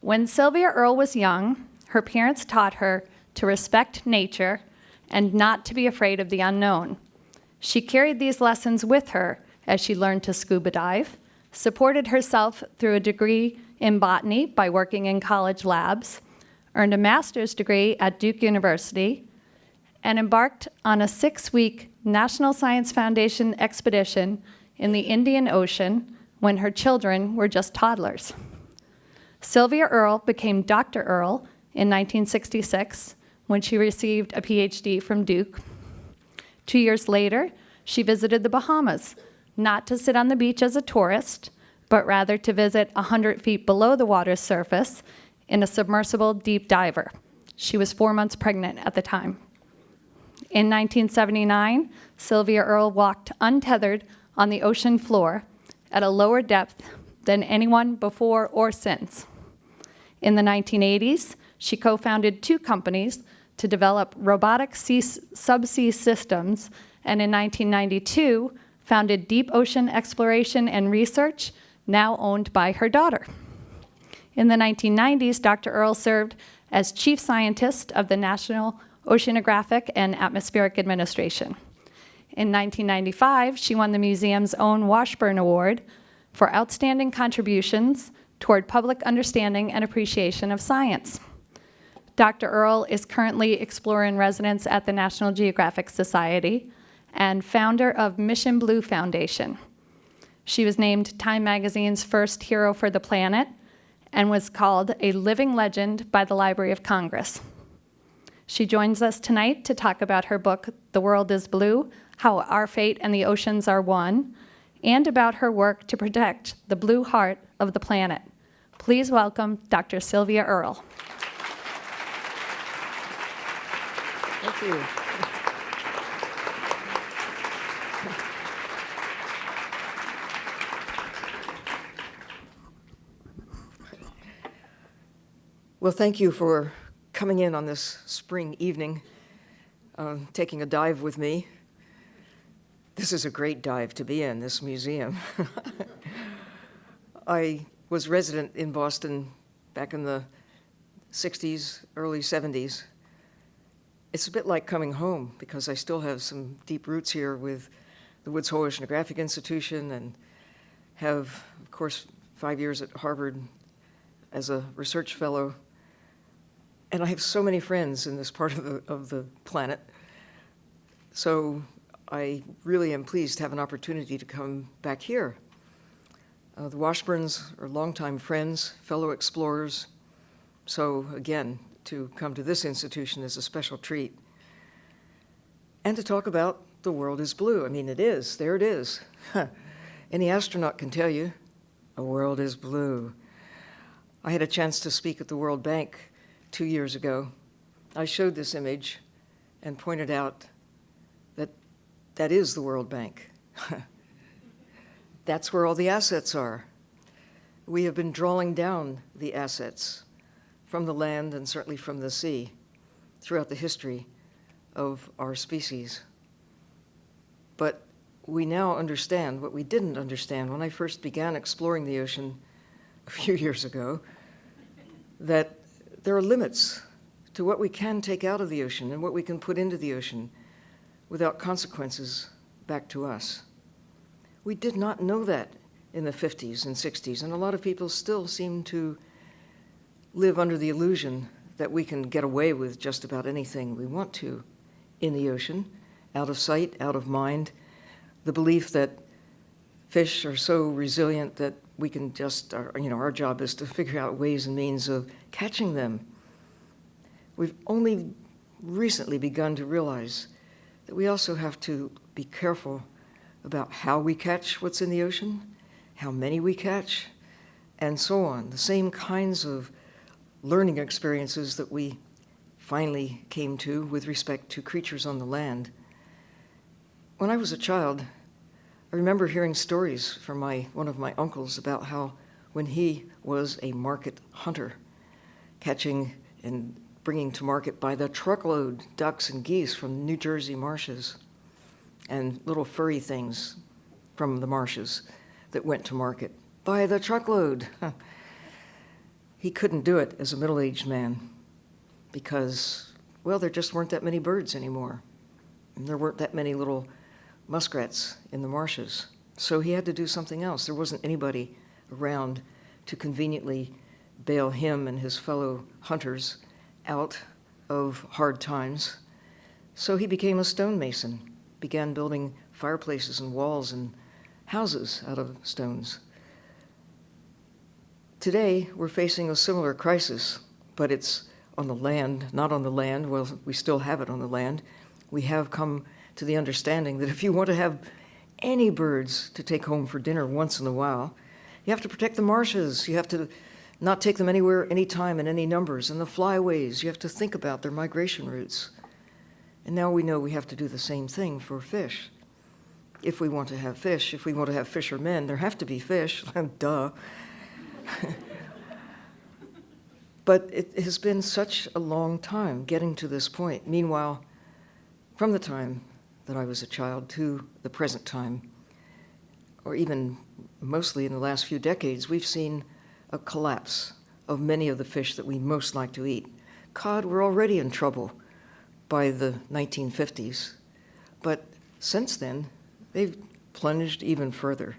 When Sylvia Earle was young, her parents taught her to respect nature and not to be afraid of the unknown. She carried these lessons with her as she learned to scuba dive, supported herself through a degree in botany by working in college labs, earned a master's degree at Duke University, and embarked on a 6-week National Science Foundation expedition in the Indian Ocean when her children were just toddlers. Sylvia Earle became Dr. Earle in 1966 when she received a PhD from Duke. 2 years later, she visited the Bahamas, not to sit on the beach as a tourist, but rather to visit 100 feet below the water's surface in a submersible deep diver. She was 4 months pregnant at the time. In 1979, Sylvia Earle walked untethered on the ocean floor at a lower depth than anyone before or since. In the 1980s, she co-founded 2 companies to develop robotic subsea systems, and in 1992, founded Deep Ocean Exploration and Research, now owned by her daughter. In the 1990s, Dr. Earle served as chief scientist of the National Oceanographic and Atmospheric Administration. In 1995, she won the museum's own Washburn Award for outstanding contributions toward public understanding and appreciation of science. Dr. Earle is currently Explorer in Residence at the National Geographic Society and founder of Mission Blue Foundation. She was named Time Magazine's first hero for the planet and was called a living legend by the Library of Congress. She joins us tonight to talk about her book, The World is Blue, How Our Fate and the Oceans Are One, and about her work to protect the blue heart of the planet. Please welcome Dr. Sylvia Earle. Thank you. Well, thank you for coming in on this spring evening, taking a dive with me. This is a great dive to be in, this museum. I was resident in Boston back in the 60s, early 70s. It's a bit like coming home because I still have some deep roots here with the Woods Hole Oceanographic Institution and have, of course, 5 years at Harvard as a research fellow. And I have so many friends in this part of the planet. So I really am pleased to have an opportunity to come back here. The Washburns are longtime friends, fellow explorers. So again, to come to this institution is a special treat. And to talk about the world is blue. I mean, it is. There it is. Any astronaut can tell you, the world is blue. I had a chance to speak at the World Bank 2 years ago. I showed this image and pointed out that that is the World Bank. That's where all the assets are. We have been drawing down the assets from the land and certainly from the sea throughout the history of our species. But we now understand what we didn't understand when I first began exploring the ocean a few years ago, that there are limits to what we can take out of the ocean and what we can put into the ocean without consequences back to us. We did not know that in the 50s and 60s, and a lot of people still seem to live under the illusion that we can get away with just about anything we want to in the ocean, out of sight, out of mind. The belief that fish are so resilient that we can just, our job is to figure out ways and means of catching them. We've only recently begun to realize that we also have to be careful about how we catch what's in the ocean, how many we catch, and so on. The same kinds of learning experiences that we finally came to with respect to creatures on the land. When I was a child, I remember hearing stories from one of my uncles about how when he was a market hunter, catching and bringing to market by the truckload ducks and geese from New Jersey marshes and little furry things from the marshes that went to market by the truckload. he couldn't do it as a middle-aged man because, well, there just weren't that many birds anymore. And there weren't that many little muskrats in the marshes. So he had to do something else. There wasn't anybody around to conveniently bail him and his fellow hunters out of hard times. So he became a stonemason, began building fireplaces and walls and houses out of stones. Today, we're facing a similar crisis, but it's on the land, not on the land. Well, we still have it on the land. We have come to the understanding that if you want to have any birds to take home for dinner once in a while, you have to protect the marshes. You have to not take them anywhere, anytime, in any numbers. And the flyways, you have to think about their migration routes. And now we know we have to do the same thing for fish. If we want to have fish, if we want to have fishermen, there have to be fish, duh. But it has been such a long time getting to this point. Meanwhile, from the time that I was a child to the present time, or even mostly in the last few decades, we've seen a collapse of many of the fish that we most like to eat. Cod were already in trouble by the 1950s, but since then, they've plunged even further,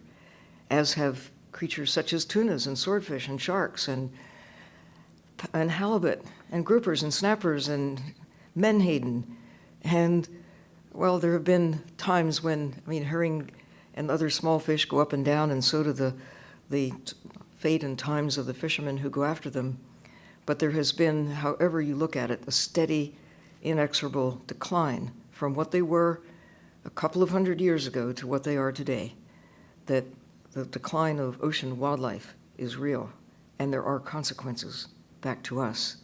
as have creatures such as tunas and swordfish and sharks and halibut and groupers and snappers and menhaden. And, well, there have been times when, herring and other small fish go up and down, and so do the fate and times of the fishermen who go after them. But there has been, however you look at it, a steady, inexorable decline from what they were a couple of hundred years ago to what they are today, that the decline of ocean wildlife is real, and there are consequences back to us.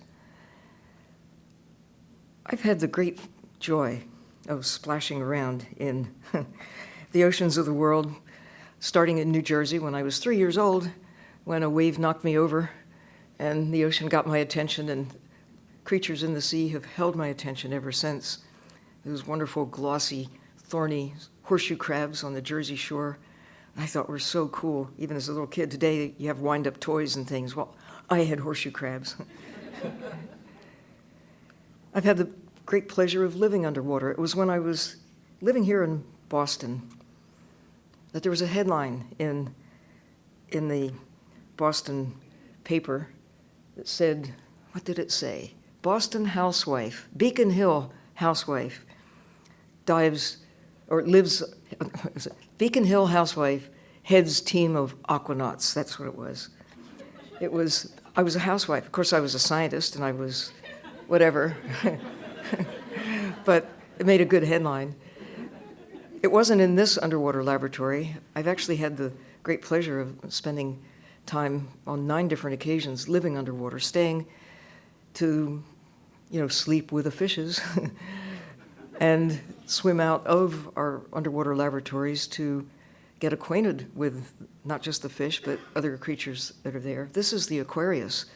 I've had the great joy of splashing around in the oceans of the world, starting in New Jersey when I was 3 years old, when a wave knocked me over and the ocean got my attention, and creatures in the sea have held my attention ever since. Those wonderful, glossy, thorny horseshoe crabs on the Jersey shore, I thought were so cool. Even as a little kid, today you have wind-up toys and things. Well, I had horseshoe crabs. I've had the great pleasure of living underwater. It was when I was living here in Boston that there was a headline in the Boston paper that said, what did it say? Boston housewife, Beacon Hill housewife, dives or lives, Beacon Hill housewife heads team of aquanauts. That's what it was. I was a housewife. Of course, I was a scientist and I was whatever, but it made a good headline. It wasn't in this underwater laboratory. I've actually had the great pleasure of spending time on 9 different occasions living underwater, staying to, sleep with the fishes and swim out of our underwater laboratories to get acquainted with not just the fish, but other creatures that are there. This is the Aquarius,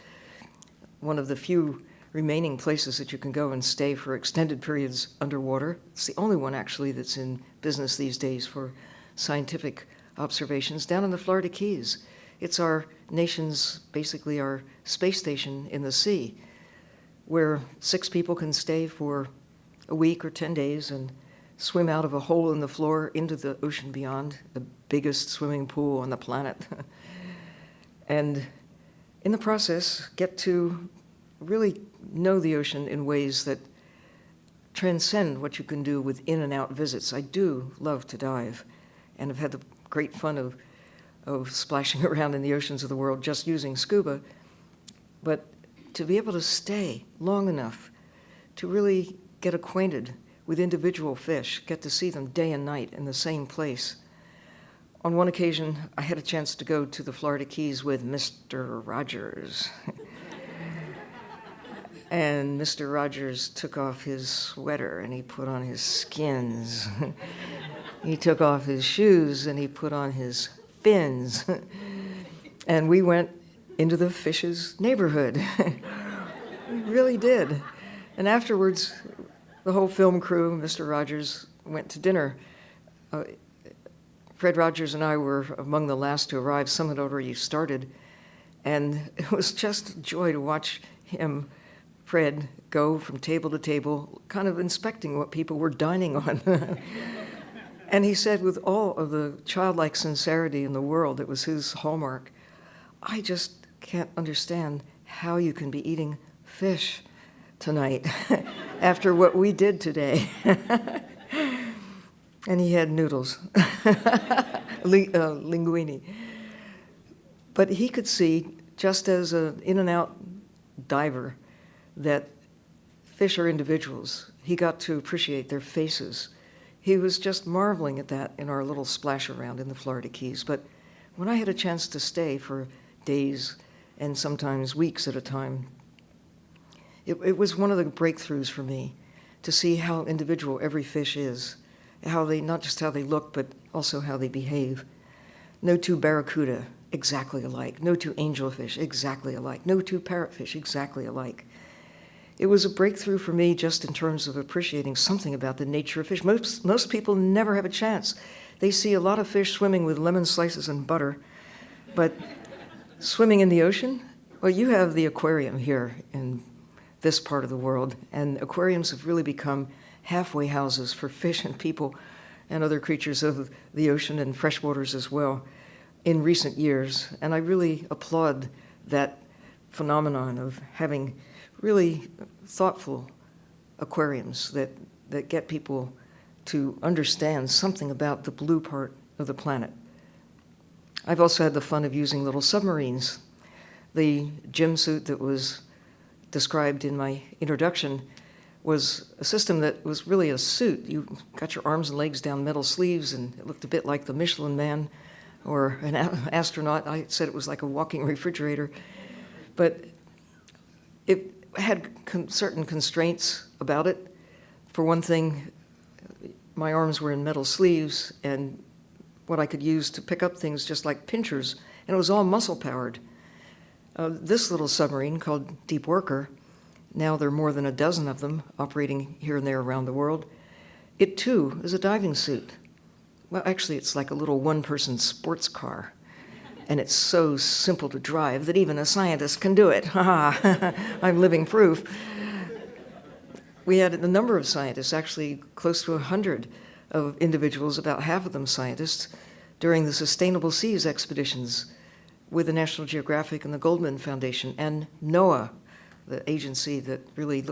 one of the few remaining places that you can go and stay for extended periods underwater. It's the only one, actually, that's in business these days for scientific observations down in the Florida Keys. It's our nation's, basically our space station in the sea, where 6 people can stay for a week or 10 days and swim out of a hole in the floor into the ocean beyond, the biggest swimming pool on the planet. And in the process, get to really know the ocean in ways that transcend what you can do with in and out visits. I do love to dive and have had the great fun of splashing around in the oceans of the world just using scuba, but to be able to stay long enough to really get acquainted with individual fish, get to see them day and night in the same place. On one occasion, I had a chance to go to the Florida Keys with Mr. Rogers. And Mr. Rogers took off his sweater and he put on his skins. He took off his shoes and he put on his fins. And we went into the fish's neighborhood. We really did. And afterwards, the whole film crew, Mr. Rogers, went to dinner. Fred Rogers and I were among the last to arrive. Some had already started. And it was just a joy to watch him, Fred, go from table to table, kind of inspecting what people were dining on. And he said with all of the childlike sincerity in the world, it was his hallmark, I just can't understand how you can be eating fish tonight after what we did today. And he had noodles, linguine. But he could see, just as an in-and-out diver, that fish are individuals. He got to appreciate their faces. He was just marveling at that in our little splash around in the Florida Keys. But when I had a chance to stay for days and sometimes weeks at a time, it was one of the breakthroughs for me to see how individual every fish is, how they, not just how they look, but also how they behave. No two barracuda exactly alike, no two angelfish exactly alike, no two parrotfish exactly alike. It was a breakthrough for me just in terms of appreciating something about the nature of fish. Most people never have a chance. They see a lot of fish swimming with lemon slices and butter, but swimming in the ocean? Well, you have the aquarium here in this part of the world, and aquariums have really become halfway houses for fish and people and other creatures of the ocean and freshwaters as well in recent years. And I really applaud that phenomenon of having really thoughtful aquariums that get people to understand something about the blue part of the planet. I've also had the fun of using little submarines. The gym suit that was described in my introduction was a system that was really a suit. You got your arms and legs down metal sleeves, and it looked a bit like the Michelin Man or an astronaut. I said it was like a walking refrigerator. But it had certain constraints about it. For one thing, my arms were in metal sleeves, and what I could use to pick up things just like pinchers, and it was all muscle-powered. This little submarine called Deep Worker, now there are more than a dozen of them operating here and there around the world, it too is a diving suit. Well, actually, it's like a little one-person sports car. And it's so simple to drive that even a scientist can do it. I'm living proof. We had a number of scientists, actually close to 100 of individuals, about half of them scientists, during the Sustainable Seas expeditions with the National Geographic and the Goldman Foundation, and NOAA, the agency that really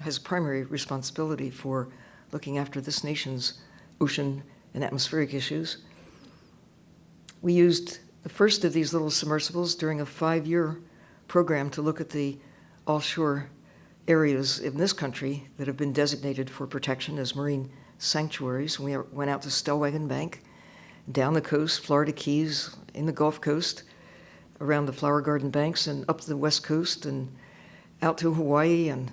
has primary responsibility for looking after this nation's ocean and atmospheric issues. We used the first of these little submersibles during a 5-year program to look at the offshore areas in this country that have been designated for protection as marine sanctuaries. We went out to Stellwagen Bank, down the coast, Florida Keys, in the Gulf Coast, around the Flower Garden banks, and up the West Coast, and out to Hawaii. And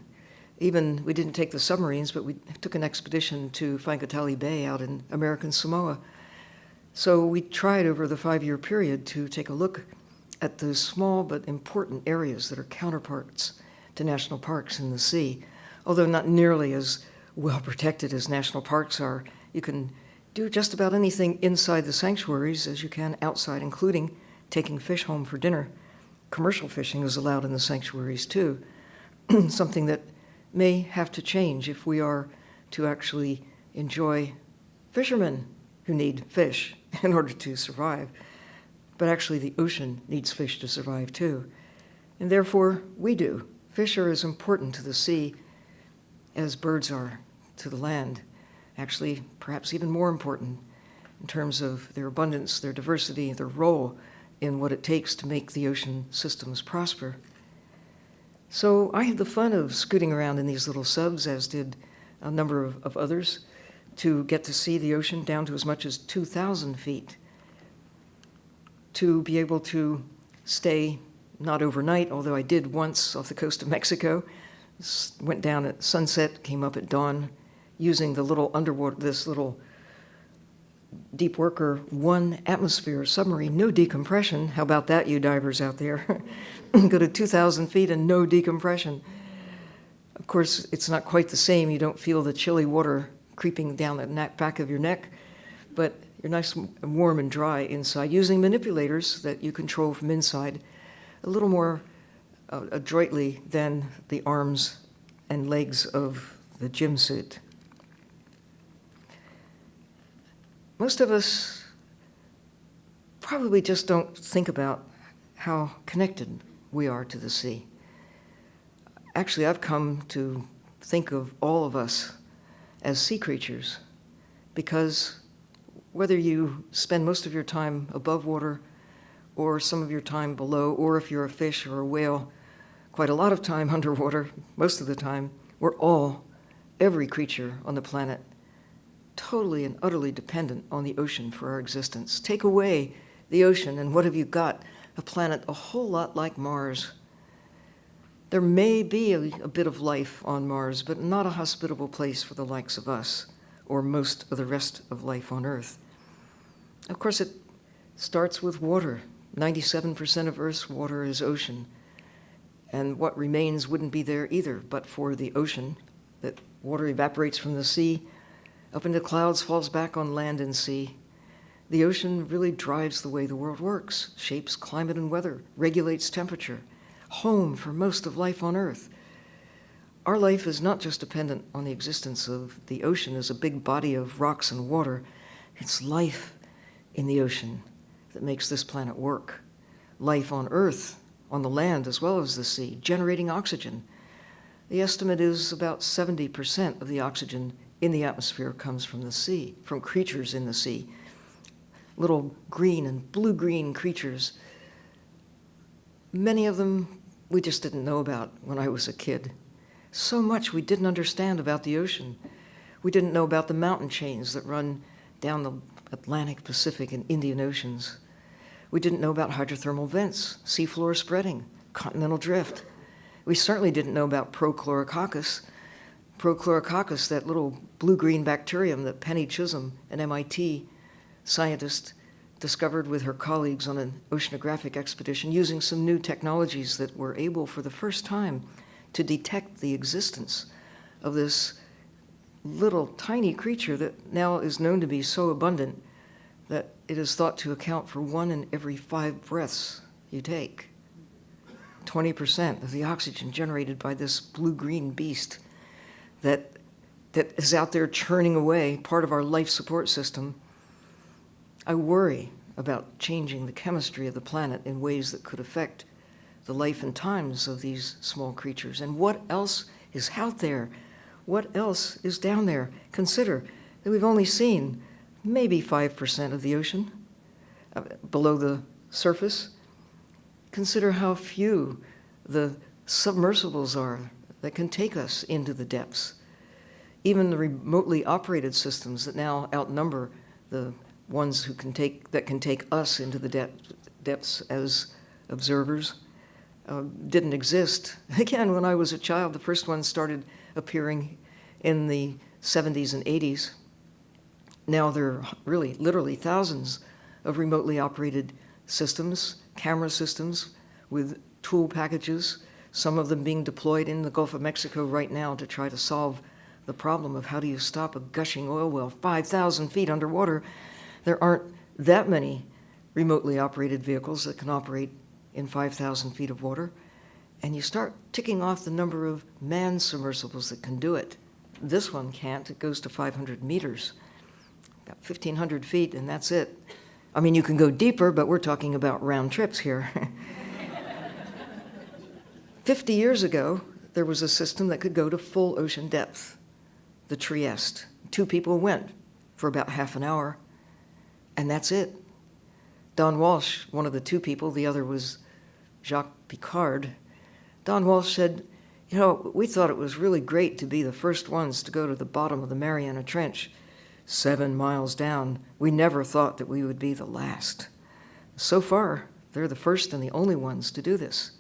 even, we didn't take the submarines, but we took an expedition to Whangatali Bay out in American Samoa. So we tried over the 5-year period to take a look at those small but important areas that are counterparts to national parks in the sea. Although not nearly as well protected as national parks are, you can do just about anything inside the sanctuaries as you can outside, including taking fish home for dinner. Commercial fishing is allowed in the sanctuaries too, something that may have to change if we are to actually enjoy fishermen who need fish in order to survive. But actually the ocean needs fish to survive too. And therefore we do. Fish are as important to the sea as birds are to the land. Actually, perhaps even more important in terms of their abundance, their diversity, their role in what it takes to make the ocean systems prosper. So I had the fun of scooting around in these little subs, as did a number of others, to get to see the ocean down to as much as 2,000 feet, to be able to stay, not overnight, although I did once off the coast of Mexico, went down at sunset, came up at dawn, using the little underwater, this little Deep Worker 1 atmosphere submarine, no decompression. How about that, you divers out there? Go to 2,000 feet and no decompression. Of course, it's not quite the same. You don't feel the chilly water creeping down the back of your neck, but you're nice and warm and dry inside using manipulators that you control from inside a little more adroitly than the arms and legs of the gym suit. Most of us probably just don't think about how connected we are to the sea. Actually, I've come to think of all of us as sea creatures, because whether you spend most of your time above water or some of your time below, or if you're a fish or a whale, quite a lot of time underwater, most of the time, we're all, every creature on the planet, totally and utterly dependent on the ocean for our existence. Take away the ocean, and what have you got? A planet a whole lot like Mars. There may be a bit of life on Mars, but not a hospitable place for the likes of us, or most of the rest of life on Earth. Of course, it starts with water. 97% of Earth's water is ocean, and what remains wouldn't be there either, but for the ocean. That water evaporates from the sea, up into clouds, falls back on land and sea. The ocean really drives the way the world works, shapes climate and weather, regulates temperature, home for most of life on Earth. Our life is not just dependent on the existence of the ocean as a big body of rocks and water. It's life in the ocean that makes this planet work. Life on Earth, on the land as well as the sea, generating oxygen. The estimate is about 70% of the oxygen in the atmosphere comes from the sea, from creatures in the sea. Little green and blue-green creatures. Many of them we just didn't know about when I was a kid. So much we didn't understand about the ocean. We didn't know about the mountain chains that run down the Atlantic, Pacific, and Indian Oceans. We didn't know about hydrothermal vents, seafloor spreading, continental drift. We certainly didn't know about Prochlorococcus. Prochlorococcus, that little blue-green bacterium that Penny Chisholm, an MIT scientist, discovered with her colleagues on an oceanographic expedition using some new technologies that were able for the first time to detect the existence of this little tiny creature that now is known to be so abundant that it is thought to account for 1 in every 5 breaths you take. 20% of the oxygen generated by this blue-green beast that is out there churning away, part of our life support system. I worry about changing the chemistry of the planet in ways that could affect the life and times of these small creatures. And what else is out there? What else is down there? Consider that we've only seen maybe 5% of the ocean below the surface. Consider how few the submersibles are that can take us into the depths. Even the remotely operated systems that now outnumber the ones that can take us into the depths as observers didn't exist. Again, when I was a child, the first ones started appearing in the 70s and 80s. Now there are really, literally thousands of remotely operated systems, camera systems with tool packages, some of them being deployed in the Gulf of Mexico right now to try to solve the problem of how do you stop a gushing oil well 5,000 feet underwater. There aren't that many remotely operated vehicles that can operate in 5,000 feet of water. And you start ticking off the number of manned submersibles that can do it. This one can't. It goes to 500 meters, about 1,500 feet, and that's it. I mean, you can go deeper, but we're talking about round trips here. 50 years ago, there was a system that could go to full ocean depth, the Trieste. 2 people went for about half an hour, and that's it. Don Walsh, one of the 2 people, the other was Jacques Picard. Don Walsh said, you know, we thought it was really great to be the first ones to go to the bottom of the Mariana Trench, 7 miles down. We never thought that we would be the last. So far, they're the first and the only ones to do this.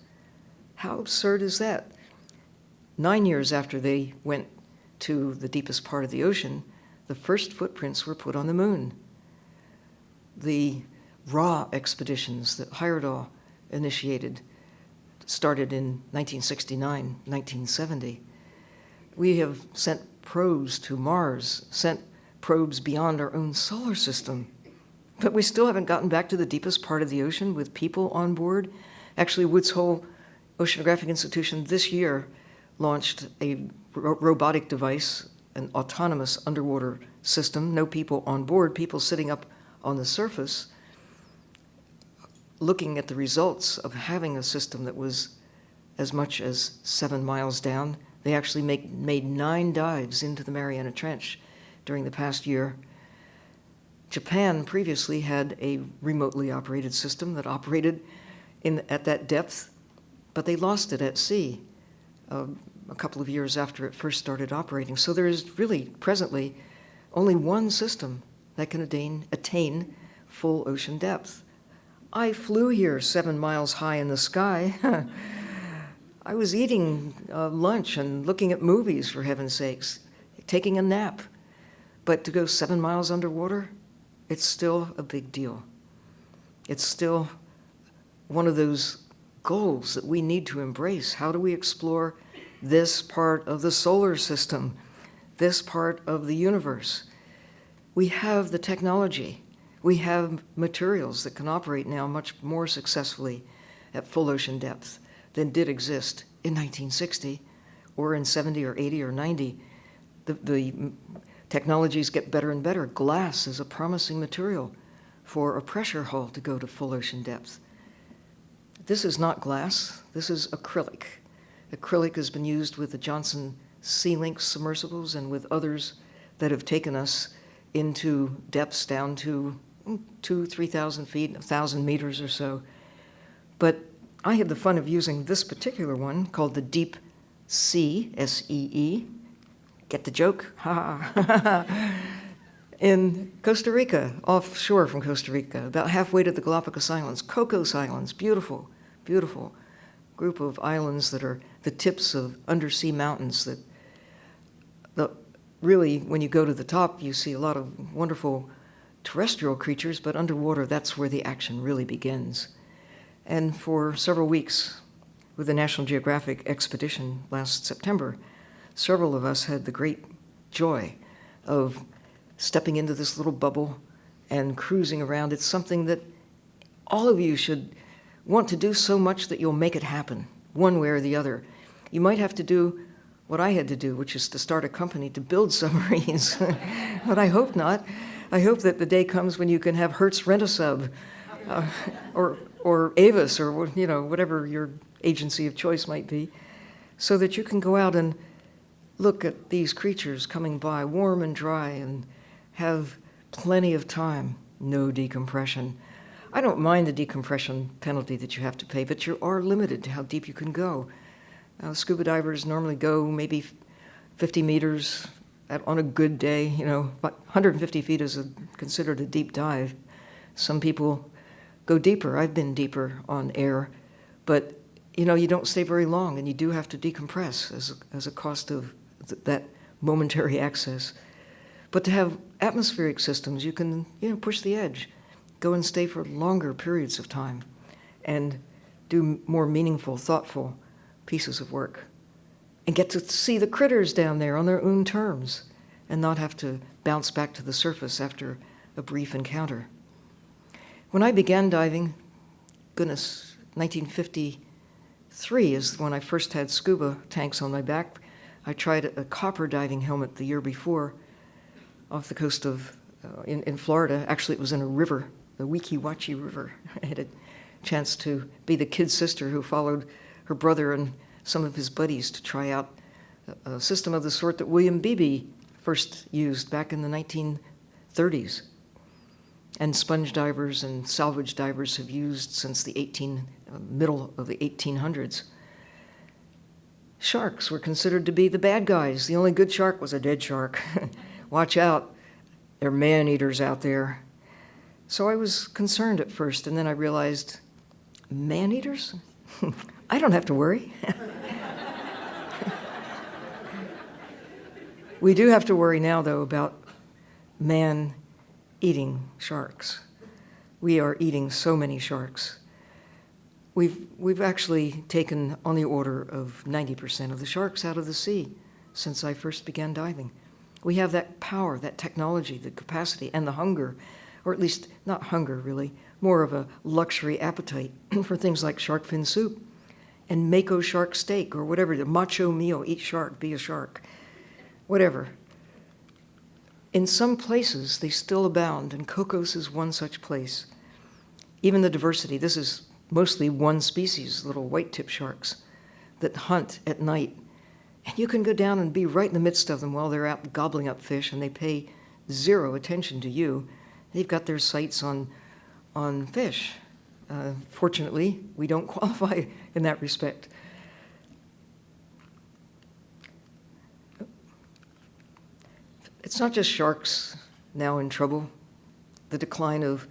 How absurd is that? 9 years after they went to the deepest part of the ocean, the first footprints were put on the moon. The Ra expeditions that Heyerdahl initiated started in 1969, 1970. We have sent probes to Mars, sent probes beyond our own solar system, but we still haven't gotten back to the deepest part of the ocean with people on board Actually, Woods Hole Oceanographic Institution this year launched a robotic device, an autonomous underwater system, no people on board, people sitting up on the surface, looking at the results of having a system that was as much as 7 miles down. They actually made 9 dives into the Mariana Trench during the past year. Japan previously had a remotely operated system that operated at that depth, but they lost it at sea a couple of years after it first started operating. So there is really presently only one system that can attain full ocean depth. I flew here 7 miles high in the sky. I was eating lunch and looking at movies, for heaven's sakes, taking a nap. But to go 7 miles underwater, it's still a big deal. It's still one of those goals that we need to embrace. How do we explore this part of the solar system, this part of the universe? We have the technology. We have materials that can operate now much more successfully at full ocean depth than did exist in 1960 or in 70 or 80 or 90. The technologies get better and better. Glass is a promising material for a pressure hull to go to full ocean depth. This is not glass, this is acrylic. Acrylic has been used with the Johnson Sea Link submersibles and with others that have taken us into depths down to 2,000-3,000 feet, 1,000 meters or so. But I had the fun of using this particular one called the Deepsea, S-E-E. Get the joke? Ha! In Costa Rica, offshore from Costa Rica, about halfway to the Galapagos Islands, Cocos Islands, beautiful, beautiful group of islands that are the tips of undersea mountains that really, when you go to the top, you see a lot of wonderful terrestrial creatures, but underwater, that's where the action really begins. And for several weeks, with the National Geographic expedition last September, several of us had the great joy of stepping into this little bubble and cruising around. It's something that all of you should want to do so much that you'll make it happen, one way or the other. You might have to do what I had to do, which is to start a company to build submarines. But I hope not. I hope that the day comes when you can have Hertz Rent-A-Sub, or Avis, or whatever your agency of choice might be, so that you can go out and look at these creatures coming by, warm and dry, and have plenty of time, no decompression. I don't mind the decompression penalty that you have to pay, but you are limited to how deep you can go. Scuba divers normally go maybe 50 meters on a good day. 150 feet is considered a deep dive. Some people go deeper. I've been deeper on air, but you don't stay very long, and you do have to decompress as a cost of that momentary access. But to have atmospheric systems, you can push the edge, go and stay for longer periods of time, and do more meaningful, thoughtful pieces of work, and get to see the critters down there on their own terms, and not have to bounce back to the surface after a brief encounter. When I began diving, 1953 is when I first had scuba tanks on my back. I tried a copper diving helmet the year before off the coast of, in Florida. Actually, it was in a river, the Weeki Wachee River. I had a chance to be the kid sister who followed her brother and some of his buddies to try out a system of the sort that William Beebe first used back in the 1930s. And sponge divers and salvage divers have used since the middle of the 1800s. Sharks were considered to be the bad guys. The only good shark was a dead shark. Watch out, there are man-eaters out there. So I was concerned at first, and then I realized, man-eaters? I don't have to worry. We do have to worry now, though, about man-eating sharks. We are eating so many sharks. We've actually taken on the order of 90% of the sharks out of the sea since I first began diving. We have that power, that technology, the capacity, and the hunger, or at least not hunger really, more of a luxury appetite for things like shark fin soup and mako shark steak or whatever, the macho meal, eat shark, be a shark, whatever. In some places, they still abound, and Cocos is one such place. Even the diversity, this is mostly one species, little white-tip sharks that hunt at night. And you can go down and be right in the midst of them while they're out gobbling up fish, and they pay zero attention to you. They've got their sights on fish. Fortunately, we don't qualify in that respect. It's not just sharks now in trouble, the decline of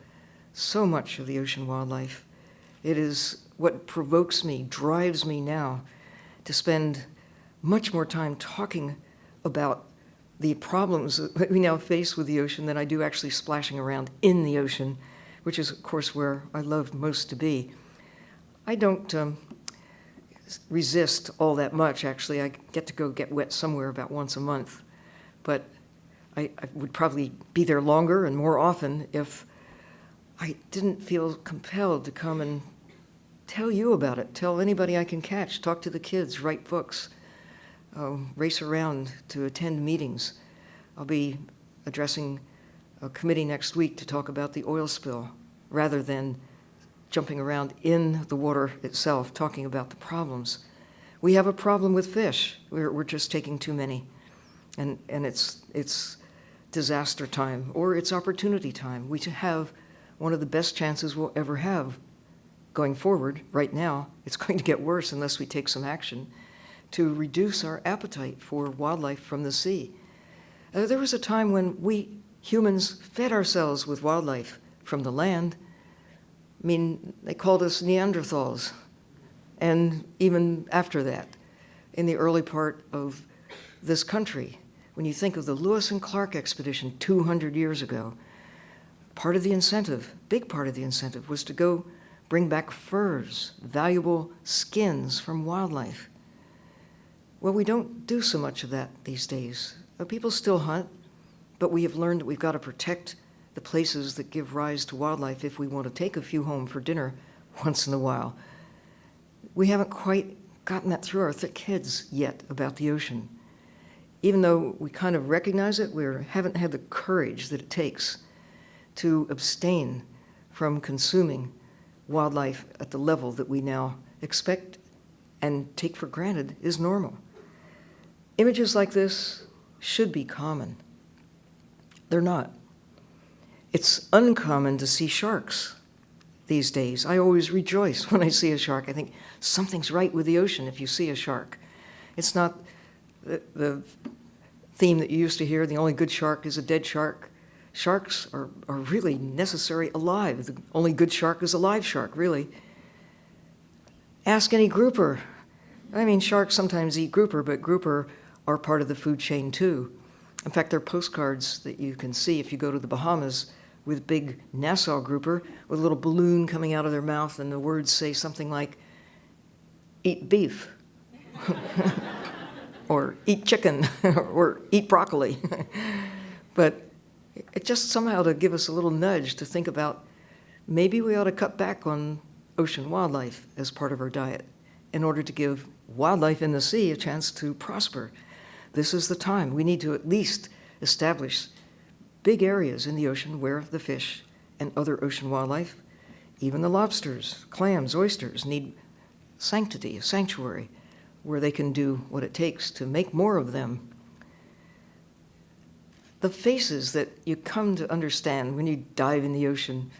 so much of the ocean wildlife. It is what provokes me, drives me now to spend much more time talking about the problems that we now face with the ocean than I do actually splashing around in the ocean, which is, of course, where I love most to be. I don't resist all that much, actually. I get to go get wet somewhere about once a month, but I would probably be there longer and more often if I didn't feel compelled to come and tell you about it, tell anybody I can catch, talk to the kids, write books, race around to attend meetings. I'll be addressing a committee next week to talk about the oil spill rather than jumping around in the water itself, talking about the problems. We have a problem with fish. We're just taking too many. And it's disaster time, or it's opportunity time. We have one of the best chances we'll ever have going forward. Right now, it's going to get worse unless we take some action to reduce our appetite for wildlife from the sea. There was a time when we humans fed ourselves with wildlife from the land. I mean, they called us Neanderthals. And even after that, in the early part of this country, when you think of the Lewis and Clark expedition 200 years ago, part of the incentive, big part of the incentive, was to go bring back furs, valuable skins from wildlife. Well, we don't do so much of that these days. People still hunt, but we have learned that we've got to protect the places that give rise to wildlife if we want to take a few home for dinner once in a while. We haven't quite gotten that through our thick heads yet about the ocean. Even though we kind of recognize it, we haven't had the courage that it takes to abstain from consuming wildlife at the level that we now expect and take for granted is normal. Images like this should be common. They're not. It's uncommon to see sharks these days. I always rejoice when I see a shark. I think something's right with the ocean if you see a shark. It's not the theme that you used to hear, the only good shark is a dead shark. Sharks are really necessary alive. The only good shark is a live shark, really. Ask any grouper. I mean, sharks sometimes eat grouper, but grouper are part of the food chain too. In fact, there are postcards that you can see if you go to the Bahamas with big Nassau grouper with a little balloon coming out of their mouth, and the words say something like, eat beef, or eat chicken, or eat broccoli. But it just somehow to give us a little nudge to think about maybe we ought to cut back on ocean wildlife as part of our diet in order to give wildlife in the sea a chance to prosper. This is the time. We need to at least establish big areas in the ocean where the fish and other ocean wildlife, even the lobsters, clams, oysters, need sanctity, a sanctuary, where they can do what it takes to make more of them. The faces that you come to understand when you dive in the ocean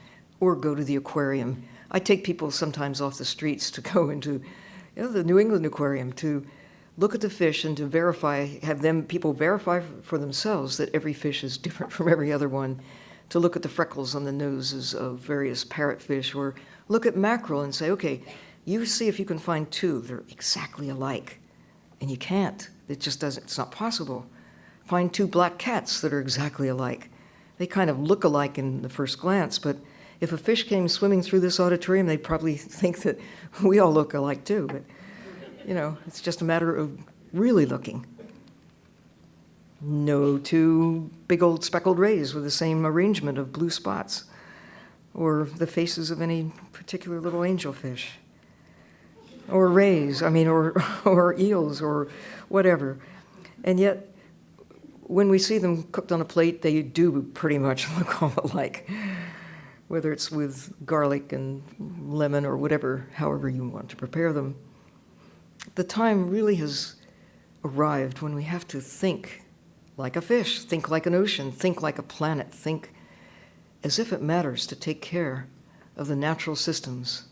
or go to the aquarium. I take people sometimes off the streets to go into the New England Aquarium to look at the fish and to verify, people verify for themselves that every fish is different from every other one, to look at the freckles on the noses of various parrotfish, or look at mackerel and say, okay, you see if you can find two that are exactly alike. And you can't. It just doesn't, it's not possible. Find two black cats that are exactly alike. They kind of look alike in the first glance, but if a fish came swimming through this auditorium, they'd probably think that we all look alike too. But, it's just a matter of really looking. No two big old speckled rays with the same arrangement of blue spots. or the faces of any particular little angelfish, or rays, or eels, or whatever. And yet, when we see them cooked on a plate, they do pretty much look all alike, whether it's with garlic and lemon or whatever, however you want to prepare them. The time really has arrived when we have to think like a fish, think like an ocean, think like a planet, think as if it matters to take care of the natural systems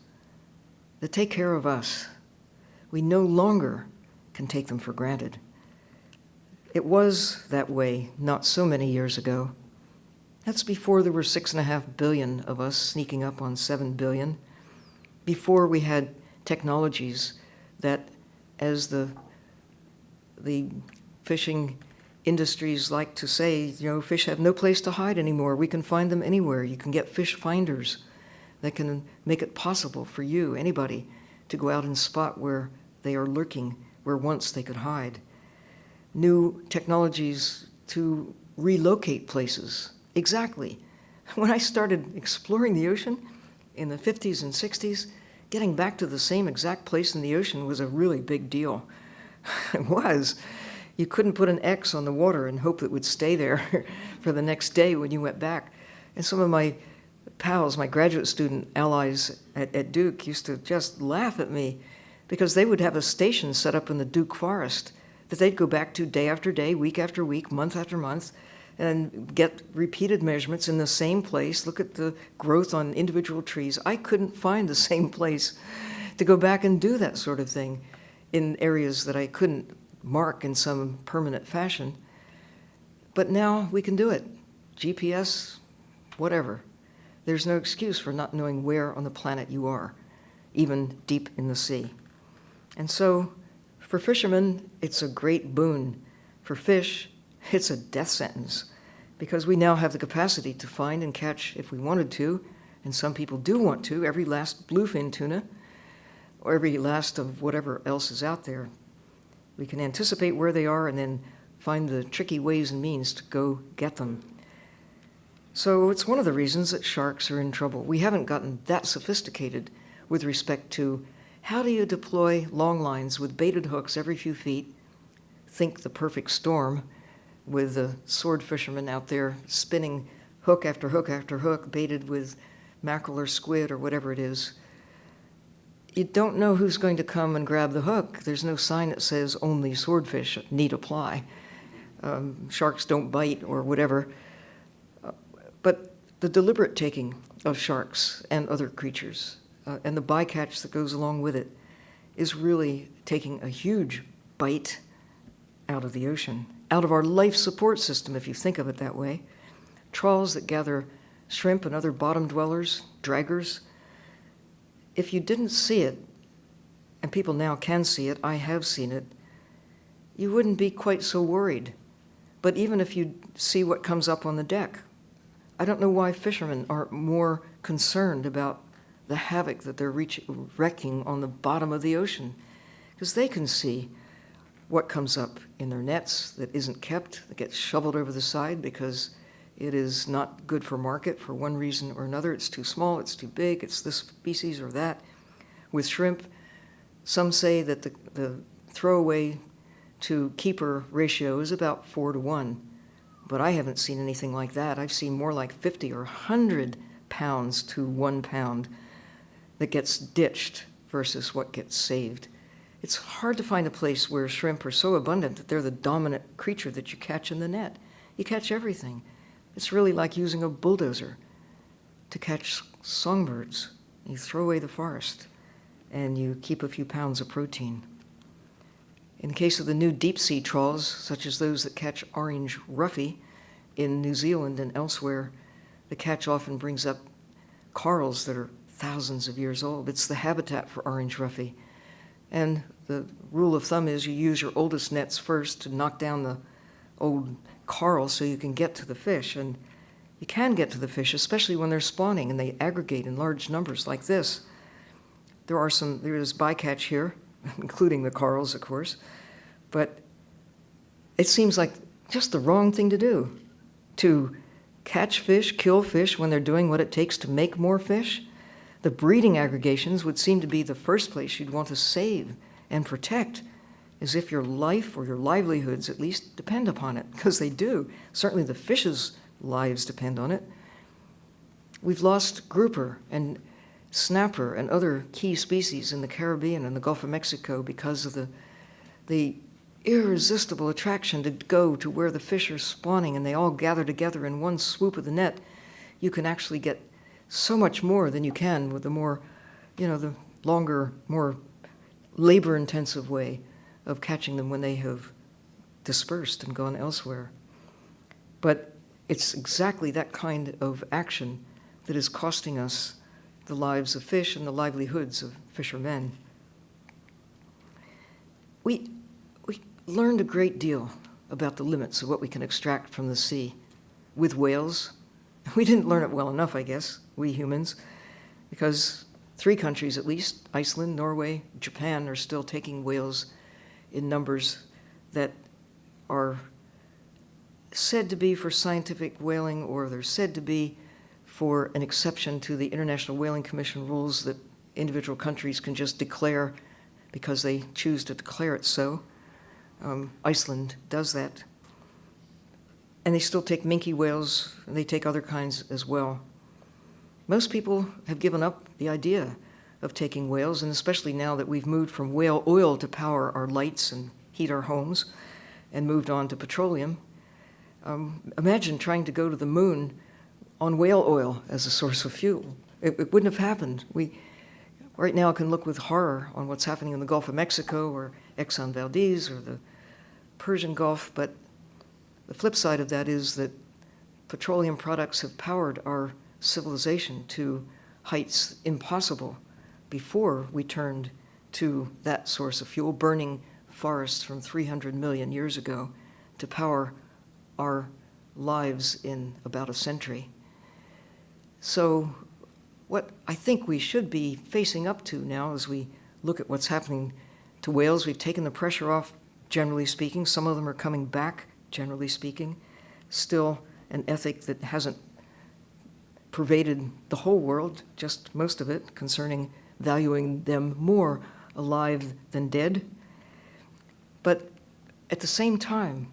that take care of us. We no longer can take them for granted. It was that way not so many years ago. That's before there were 6.5 billion of us sneaking up on 7 billion, before we had technologies that, as the fishing industries like to say, fish have no place to hide anymore. We can find them anywhere. You can get fish finders that can make it possible for you, anybody, to go out and spot where they are lurking, where once they could hide. New technologies to relocate places. Exactly. When I started exploring the ocean in the 50s and 60s, getting back to the same exact place in the ocean was a really big deal. It was. You couldn't put an X on the water and hope it would stay there for the next day when you went back. And some of my pals, my graduate student allies at Duke, used to just laugh at me because they would have a station set up in the Duke forest that they'd go back to day after day, week after week, month after month, and get repeated measurements in the same place, look at the growth on individual trees. I couldn't find the same place to go back and do that sort of thing in areas that I couldn't mark in some permanent fashion. But now we can do it. GPS, whatever. There's no excuse for not knowing where on the planet you are, even deep in the sea. And so, for fishermen, it's a great boon. For fish, it's a death sentence, because we now have the capacity to find and catch, if we wanted to, and some people do want to, every last bluefin tuna, or every last of whatever else is out there. We can anticipate where they are and then find the tricky ways and means to go get them. So it's one of the reasons that sharks are in trouble. We haven't gotten that sophisticated with respect to how do you deploy long lines with baited hooks every few feet, think the perfect storm, with the sword fishermen out there spinning hook after hook after hook, baited with mackerel or squid or whatever it is. You don't know who's going to come and grab the hook. There's no sign that says only swordfish need apply. Sharks don't bite or whatever. But the deliberate taking of sharks and other creatures and the bycatch that goes along with it is really taking a huge bite out of the ocean, out of our life support system, if you think of it that way. Trawls that gather shrimp and other bottom dwellers, draggers. If you didn't see it, and people now can see it, I have seen it, you wouldn't be quite so worried. But even if you see what comes up on the deck, I don't know why fishermen aren't more concerned about the havoc that they're wrecking on the bottom of the ocean, because they can see what comes up in their nets that isn't kept, that gets shoveled over the side because it is not good for market for one reason or another. It's too small, it's too big, it's this species or that. With shrimp, some say that the throwaway to keeper ratio is about 4-to-1, but I haven't seen anything like that. I've seen more like 50 or 100 pounds to 1 pound that gets ditched versus what gets saved. It's hard to find a place where shrimp are so abundant that they're the dominant creature that you catch in the net. You catch everything. It's really like using a bulldozer to catch songbirds. You throw away the forest and you keep a few pounds of protein. In the case of the new deep sea trawls, such as those that catch orange roughy in New Zealand and elsewhere, the catch often brings up corals that are thousands of years old. It's the habitat for orange roughy. And the rule of thumb is you use your oldest nets first to knock down the old coral so you can get to the fish. And you can get to the fish, especially when they're spawning and they aggregate in large numbers like this. There is bycatch here, including the corals, of course, but it seems like just the wrong thing to do, to catch fish, kill fish when they're doing what it takes to make more fish. The breeding aggregations would seem to be the first place you'd want to save and protect, as if your life or your livelihoods at least depend upon it, because they do. Certainly the fish's lives depend on it. We've lost grouper and snapper and other key species in the Caribbean and the Gulf of Mexico because of the irresistible attraction to go to where the fish are spawning and they all gather together in one swoop of the net. You can actually get so much more than you can with the more, the longer, more labor-intensive way of catching them when they have dispersed and gone elsewhere. But it's exactly that kind of action that is costing us the lives of fish and the livelihoods of fishermen. We learned a great deal about the limits of what we can extract from the sea with whales. We didn't learn it well enough, I guess, we humans, because 3 countries at least, Iceland, Norway, Japan, are still taking whales in numbers that are said to be for scientific whaling, or they're said to be for an exception to the International Whaling Commission rules that individual countries can just declare because they choose to declare it so. Iceland does that. And they still take minke whales, and they take other kinds as well. Most people have given up the idea of taking whales, and especially now that we've moved from whale oil to power our lights and heat our homes, and moved on to petroleum. Imagine trying to go to the moon on whale oil as a source of fuel. It wouldn't have happened. We right now can look with horror on what's happening in the Gulf of Mexico or Exxon Valdez or the Persian Gulf, but the flip side of that is that petroleum products have powered our civilization to heights impossible before we turned to that source of fuel, burning forests from 300 million years ago to power our lives in about a century. So what I think we should be facing up to now as we look at what's happening to whales, we've taken the pressure off, generally speaking. Some of them are coming back, generally speaking. Still an ethic that hasn't pervaded the whole world, just most of it, concerning valuing them more alive than dead. But at the same time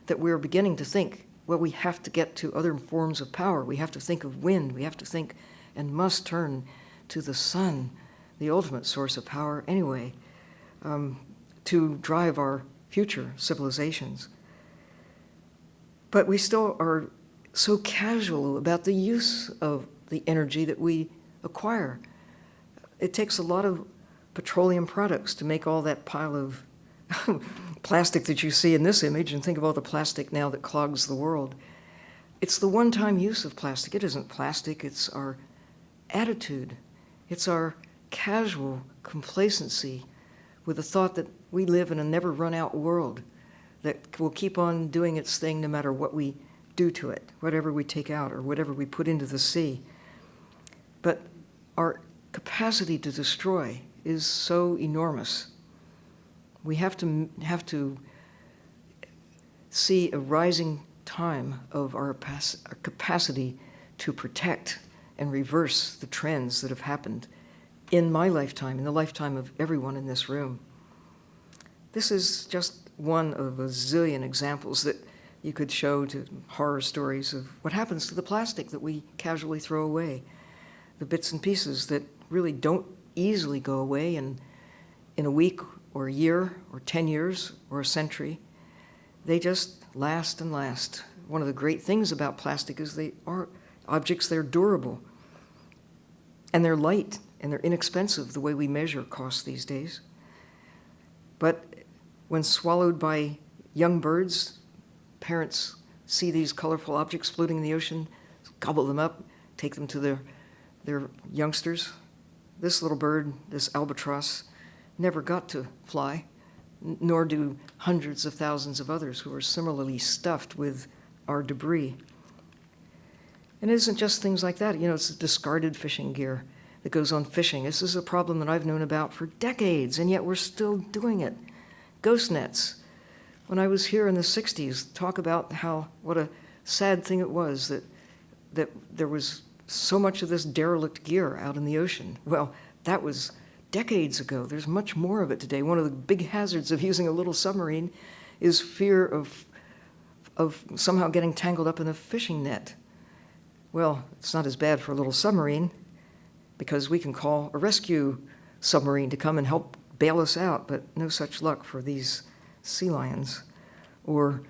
that we're beginning to think, well, we have to get to other forms of power. We have to think of wind. We have to think and must turn to the sun, the ultimate source of power anyway, to drive our future civilizations. But we still are so casual about the use of the energy that we acquire. It takes a lot of petroleum products to make all that pile of plastic that you see in this image, and think of all the plastic now that clogs the world. It's the one-time use of plastic. It isn't plastic, it's our attitude. It's our casual complacency with the thought that we live in a never-run-out world that will keep on doing its thing no matter what we do to it, whatever we take out or whatever we put into the sea. But our capacity to destroy is so enormous. We have to see a rising time of our capacity to protect and reverse the trends that have happened in my lifetime, in the lifetime of everyone in this room. This is just one of a zillion examples that you could show to horror stories of what happens to the plastic that we casually throw away, the bits and pieces that really don't easily go away in a week or a year or 10 years or a century. They just last and last. One of the great things about plastic is they are objects, they're durable, and they're light, and they're inexpensive the way we measure costs these days. But when swallowed by young birds, parents see these colorful objects floating in the ocean, gobble them up, take them to their youngsters. This little bird, this albatross, never got to fly, nor do hundreds of thousands of others who are similarly stuffed with our debris. And it isn't just things like that. It's discarded fishing gear that goes on fishing. This is a problem that I've known about for decades, and yet we're still doing it. Ghost nets. When I was here in the 60s, talk about what a sad thing it was that that there was so much of this derelict gear out in the ocean. Well, that was decades ago. There's much more of it today. One of the big hazards of using a little submarine is fear of somehow getting tangled up in a fishing net. Well, it's not as bad for a little submarine because we can call a rescue submarine to come and help bail us out, but no such luck for these sea lions, or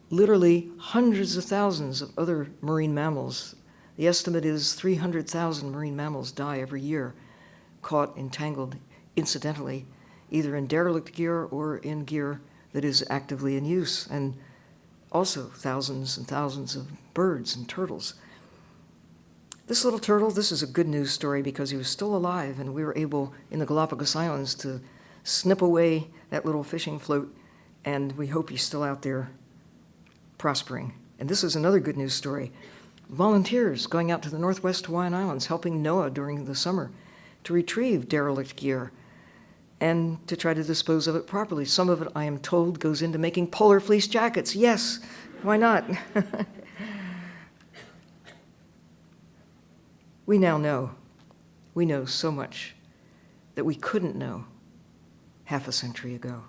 literally hundreds of thousands of other marine mammals. The estimate is 300,000 marine mammals die every year, caught entangled incidentally, either in derelict gear or in gear that is actively in use, and also thousands and thousands of birds and turtles. This little turtle, this is a good news story because he was still alive, and we were able in the Galapagos Islands to snip away that little fishing float, and we hope he's still out there prospering. And this is another good news story. Volunteers going out to the Northwest Hawaiian Islands helping NOAA during the summer to retrieve derelict gear and to try to dispose of it properly. Some of it, I am told, goes into making polar fleece jackets. Yes, why not? We now know. We know so much that we couldn't know half a century ago,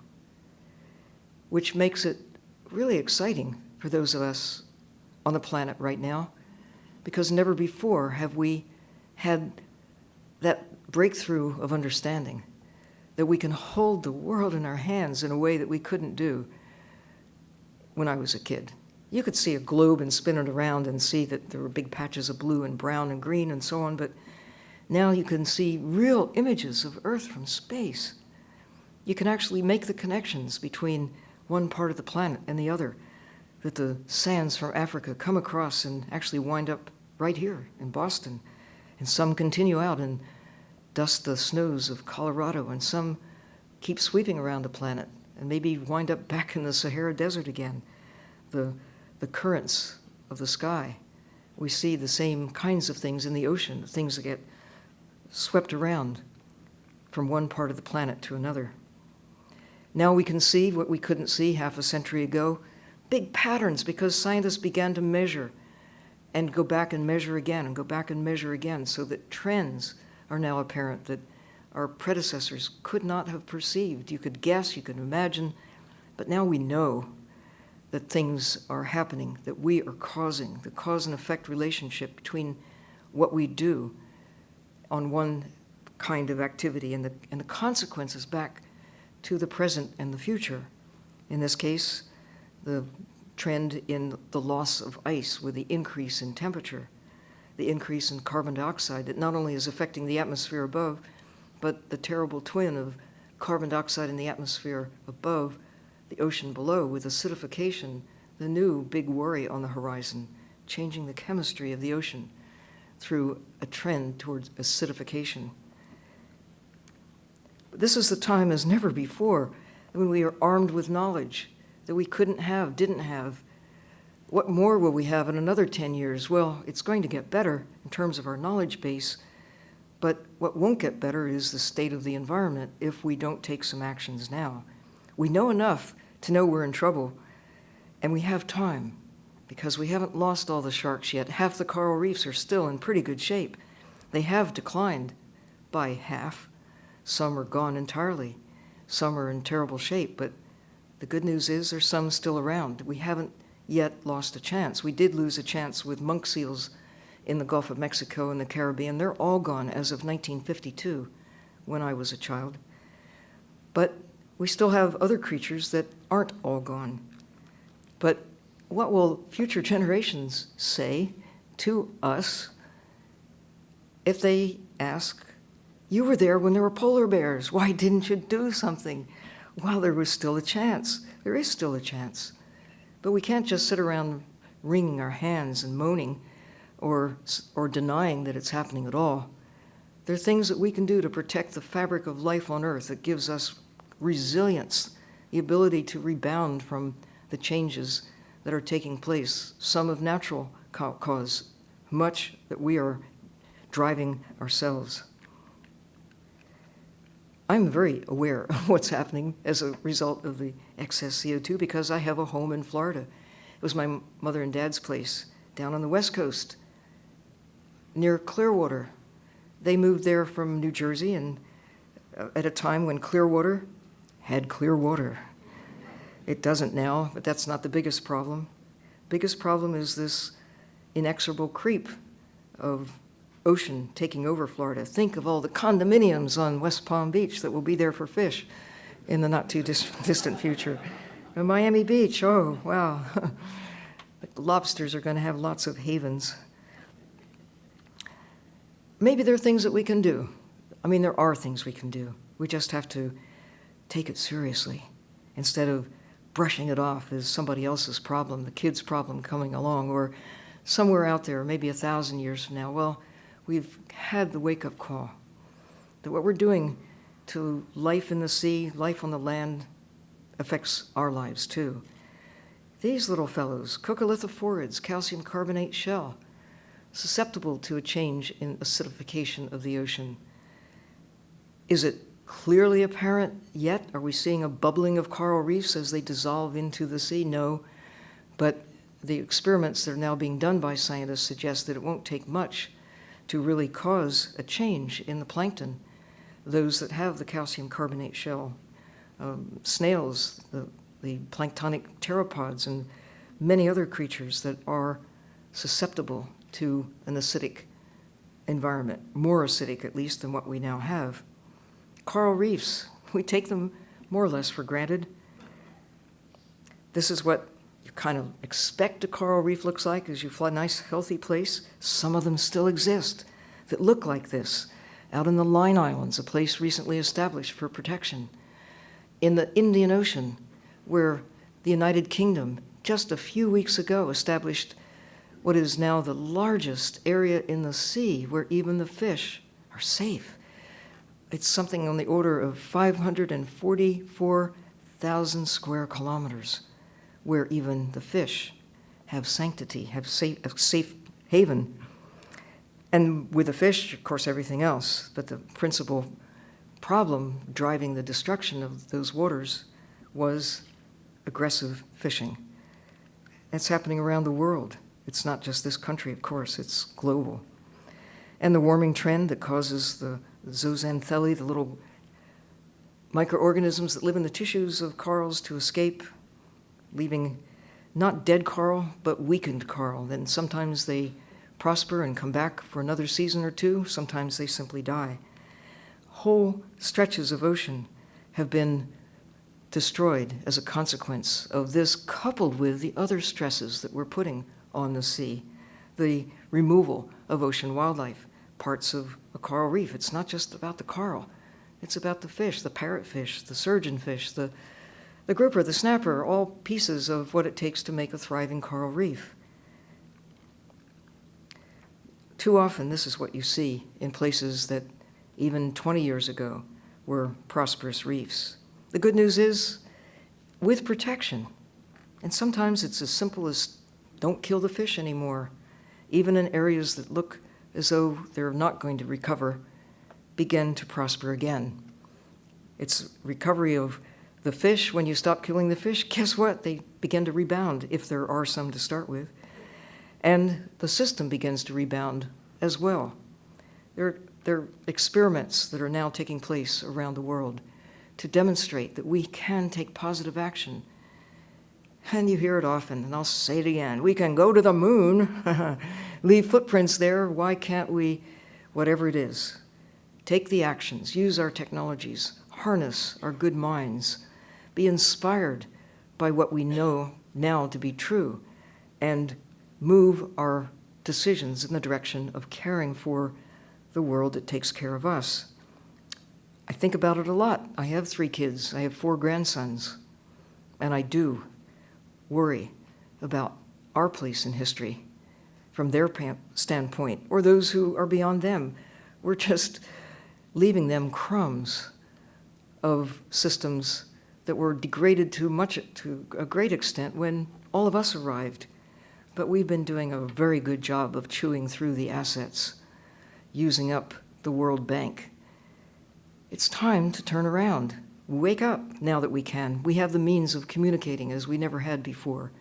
which makes it really exciting for those of us on the planet right now, because never before have we had that breakthrough of understanding that we can hold the world in our hands in a way that we couldn't do when I was a kid. You could see a globe and spin it around and see that there were big patches of blue and brown and green and so on, but now you can see real images of Earth from space. You can actually make the connections between one part of the planet and the other, that the sands from Africa come across and actually wind up right here in Boston, and some continue out and dust the snows of Colorado, and some keep sweeping around the planet and maybe wind up back in the Sahara Desert again. The currents of the sky. We see the same kinds of things in the ocean, things that get swept around from one part of the planet to another. Now we can see what we couldn't see half a century ago, big patterns, because scientists began to measure and go back and measure again and go back and measure again, so that trends are now apparent that our predecessors could not have perceived. You could guess, you could imagine, but now we know that things are happening, that we are causing, the cause and effect relationship between what we do on one kind of activity and the consequences back to the present and the future. In this case, the trend in the loss of ice with the increase in temperature, the increase in carbon dioxide that not only is affecting the atmosphere above, but the terrible twin of carbon dioxide in the atmosphere above, the ocean below, with acidification, the new big worry on the horizon, changing the chemistry of the ocean through a trend towards acidification. This is the time as never before when we are armed with knowledge that we couldn't have, didn't have. What more will we have in another 10 years? Well, it's going to get better in terms of our knowledge base, but what won't get better is the state of the environment if we don't take some actions now. We know enough to know we're in trouble, and we have time because we haven't lost all the sharks yet. Half the coral reefs are still in pretty good shape. They have declined by half. Some are gone entirely. Some are in terrible shape, but the good news is there's some still around. We haven't yet lost a chance. We did lose a chance with monk seals in the Gulf of Mexico and the Caribbean. They're all gone as of 1952, when I was a child. But we still have other creatures that aren't all gone. But what will future generations say to us if they ask, you were there when there were polar bears, why didn't you do something? Well, there was still a chance. There is still a chance. But we can't just sit around wringing our hands and moaning or denying that it's happening at all. There are things that we can do to protect the fabric of life on Earth that gives us resilience, the ability to rebound from the changes that are taking place, some of natural cause, much that we are driving ourselves. I'm very aware of what's happening as a result of the excess CO2 because I have a home in Florida. It was my mother and dad's place down on the West Coast, near Clearwater. They moved there from New Jersey, and at a time when Clearwater had clear water. It doesn't now, but that's not the biggest problem. Biggest problem is this inexorable creep of ocean taking over Florida. Think of all the condominiums on West Palm Beach that will be there for fish in the not too distant future. And Miami Beach, oh, wow. The lobsters are going to have lots of havens. Maybe there are things that we can do. I mean, there are things we can do. We just have to take it seriously instead of brushing it off as somebody else's problem, the kid's problem coming along, or somewhere out there, maybe 1,000 years from now. Well, we've had the wake-up call that what we're doing to life in the sea, life on the land, affects our lives too. These little fellows, coccolithophorids, calcium carbonate shell, susceptible to a change in acidification of the ocean. Is it clearly apparent yet? Are we seeing a bubbling of coral reefs as they dissolve into the sea? No, but the experiments that are now being done by scientists suggest that it won't take much to really cause a change in the plankton, those that have the calcium carbonate shell, snails, the planktonic pteropods, and many other creatures that are susceptible to an acidic environment, more acidic at least than what we now have. Coral reefs, we take them more or less for granted. This is what you kind of expect a coral reef looks like as you fly a nice, healthy place. Some of them still exist that look like this. Out in the Line Islands, a place recently established for protection. In the Indian Ocean, where the United Kingdom just a few weeks ago established what is now the largest area in the sea where even the fish are safe. It's something on the order of 544,000 square kilometers where even the fish have sanctity, have a safe haven. And with the fish, of course, everything else. But the principal problem driving the destruction of those waters was aggressive fishing. That's happening around the world. It's not just this country, of course, it's global. And the warming trend that causes the zooxanthellae, the little microorganisms that live in the tissues of corals, to escape, leaving not dead coral, but weakened coral. Then sometimes they prosper and come back for another season or two. Sometimes they simply die. Whole stretches of ocean have been destroyed as a consequence of this, coupled with the other stresses that we're putting on the sea, the removal of ocean wildlife, parts of a coral reef. It's not just about the coral. It's about the fish, the parrotfish, the surgeonfish, the grouper, the snapper, all pieces of what it takes to make a thriving coral reef. Too often, this is what you see in places that even 20 years ago were prosperous reefs. The good news is, with protection, and sometimes it's as simple as don't kill the fish anymore, even in areas that look as though they're not going to recover, begin to prosper again. It's recovery of the fish. When you stop killing the fish, guess what? They begin to rebound, if there are some to start with. And the system begins to rebound as well. There are experiments that are now taking place around the world to demonstrate that we can take positive action. And you hear it often, and I'll say it again. We can go to the moon, leave footprints there. Why can't we, whatever it is, take the actions, use our technologies, harness our good minds, be inspired by what we know now to be true, and move our decisions in the direction of caring for the world that takes care of us. I think about it a lot. I have 3 kids. I have 4 grandsons. And I do worry about our place in history from their standpoint, or those who are beyond them. We're just leaving them crumbs of systems that were degraded to a great extent when all of us arrived. But we've been doing a very good job of chewing through the assets, using up the World Bank. It's time to turn around. Wake up now that we can. We have the means of communicating as we never had before.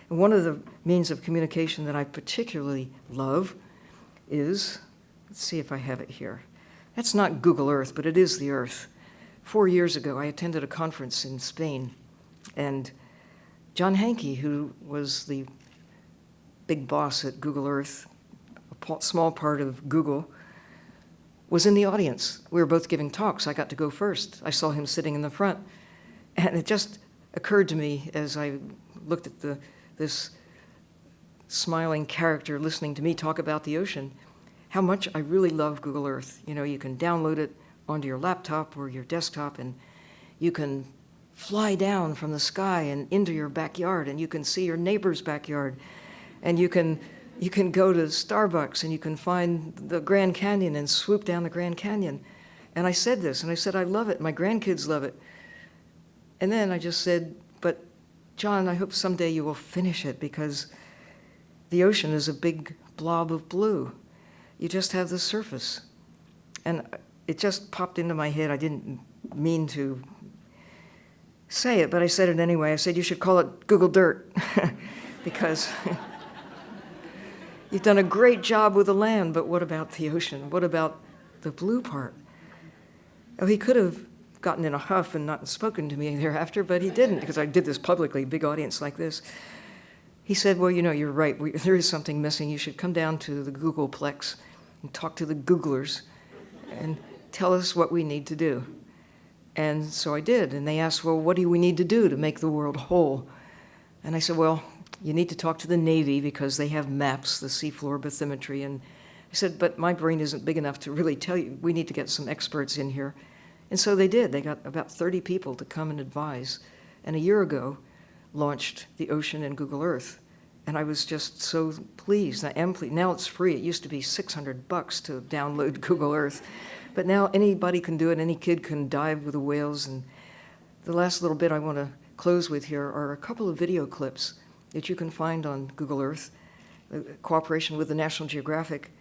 And one of the means of communication that I particularly love is, let's see if I have it here. That's not Google Earth, but it is the Earth. 4 years ago, I attended a conference in Spain, and John Hanke, who was the big boss at Google Earth, a small part of Google, was in the audience. We were both giving talks. I got to go first. I saw him sitting in the front. And it just occurred to me as I looked at this smiling character listening to me talk about the ocean, how much I really love Google Earth. You know, you can download it onto your laptop or your desktop, and you can fly down from the sky and into your backyard, and you can see your neighbor's backyard, and you can go to Starbucks and you can find the Grand Canyon and swoop down the Grand Canyon. And I said this, and I said, I love it. My grandkids love it. And then I just said, but John, I hope someday you will finish it, because the ocean is a big blob of blue. You just have the surface. And it just popped into my head. I didn't mean to say it, but I said it anyway. I said, you should call it Google Dirt, because you've done a great job with the land, but what about the ocean? What about the blue part? Oh, he could have gotten in a huff and not spoken to me thereafter, but he didn't, because I did this publicly, big audience like this. He said, well, you know, you're right. There is something missing. You should come down to the Googleplex and talk to the Googlers and tell us what we need to do. And so I did. And they asked, well, what do we need to do to make the world whole? And I said, well, you need to talk to the Navy, because they have maps, the seafloor bathymetry. And I said, but my brain isn't big enough to really tell you. We need to get some experts in here. And so they did. They got about 30 people to come and advise. And a year ago, launched the ocean and Google Earth. And I was just so pleased. I am pleased. Now it's free. It used to be $600 to download Google Earth. But now anybody can do it. Any kid can dive with the whales. And the last little bit I want to close with here are a couple of video clips that you can find on Google Earth, cooperation with the National Geographic.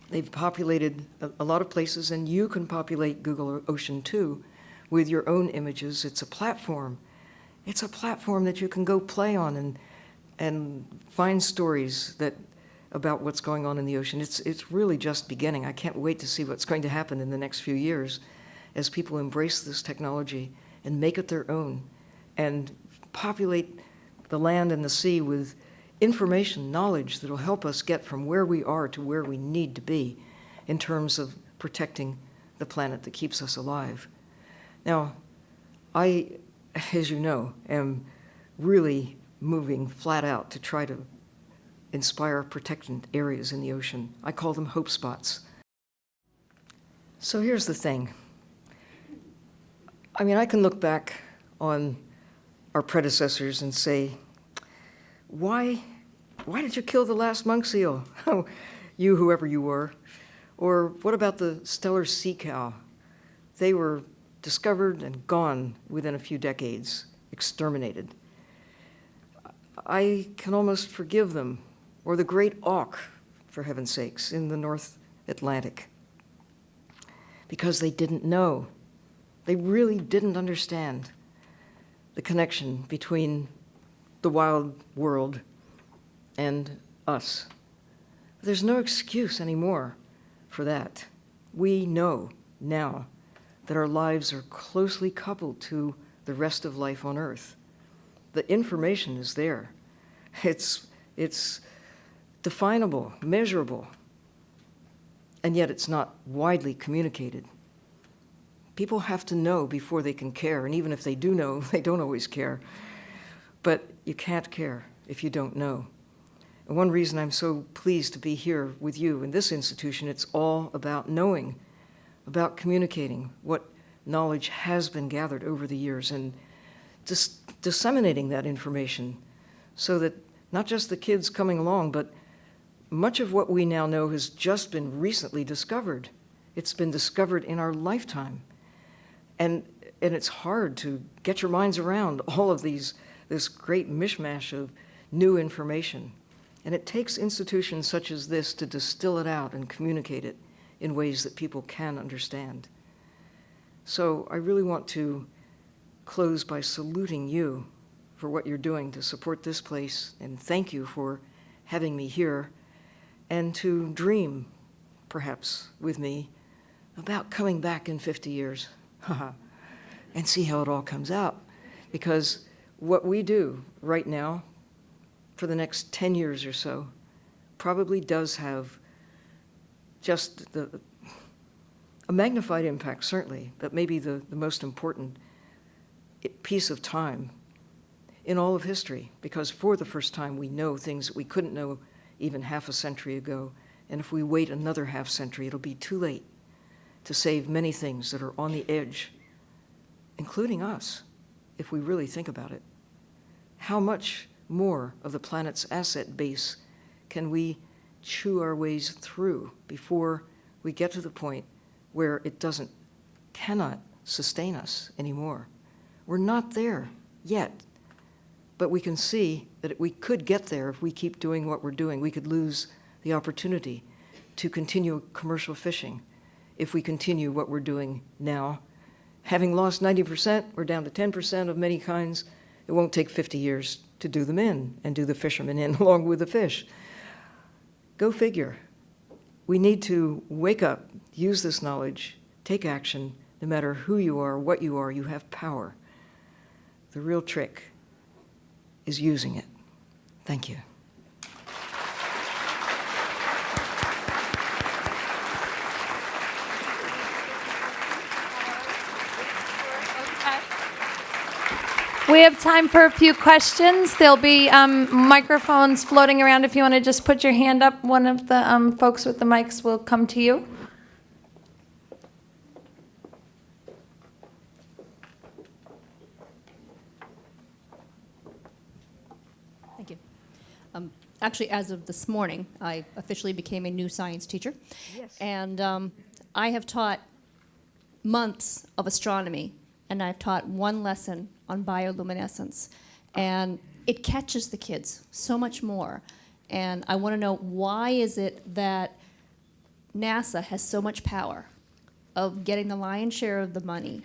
They've populated a lot of places, and you can populate Google Ocean too with your own images. It's a platform. It's a platform that you can go play on and find stories about what's going on in the ocean. It's really just beginning. I can't wait to see what's going to happen in the next few years as people embrace this technology and make it their own and populate the land and the sea with information, knowledge that will help us get from where we are to where we need to be in terms of protecting the planet that keeps us alive. Now, I, as you know, am really moving flat out to try to inspire protected areas in the ocean. I call them hope spots. So here's the thing. I mean, I can look back on our predecessors and say, why did you kill the last monk seal? You, whoever you were. Or what about the stellar sea cow? They were discovered and gone within a few decades, exterminated. I can almost forgive them. Or the great auk, for heaven's sakes, in the North Atlantic. Because they didn't know. They really didn't understand the connection between the wild world and us. There's no excuse anymore for that. We know now that our lives are closely coupled to the rest of life on Earth. The information is there. It's definable, measurable, and yet it's not widely communicated. People have to know before they can care, and even if they do know, they don't always care. But you can't care if you don't know. And one reason I'm so pleased to be here with you in this institution, it's all about knowing, about communicating what knowledge has been gathered over the years and just disseminating that information so that not just the kids coming along, but much of what we now know has just been recently discovered. It's been discovered in our lifetime. And it's hard to get your minds around all of this great mishmash of new information. And it takes institutions such as this to distill it out and communicate it in ways that people can understand. So I really want to close by saluting you for what you're doing to support this place, and thank you for having me here. and to dream, perhaps, with me about coming back in 50 years and see how it all comes out. Because what we do right now for the next 10 years or so probably does have just a magnified impact, certainly, but maybe the most important piece of time in all of history, because for the first time we know things that we couldn't know even half a century ago, and if we wait another half century, it'll be too late to save many things that are on the edge, including us, if we really think about it. How much more of the planet's asset base can we chew our ways through before we get to the point where it cannot sustain us anymore? We're not there yet, but we can see that we could get there if we keep doing what we're doing. We could lose the opportunity to continue commercial fishing if we continue what we're doing now. Having lost 90%, we're down to 10% of many kinds. It won't take 50 years to do them in and do the fishermen in along with the fish. Go figure. We need to wake up, use this knowledge, take action. No matter who you are, what you are, you have power. The real trick is using it. Thank you. We have time for a few questions. There'll be microphones floating around. If you want to just put your hand up, one of the folks with the mics will come to you. Thank you. Actually, as of this morning, I officially became a new science teacher. Yes. And I have taught months of astronomy, and I've taught one lesson on bioluminescence. And it catches the kids so much more. And I want to know, why is it that NASA has so much power of getting the lion's share of the money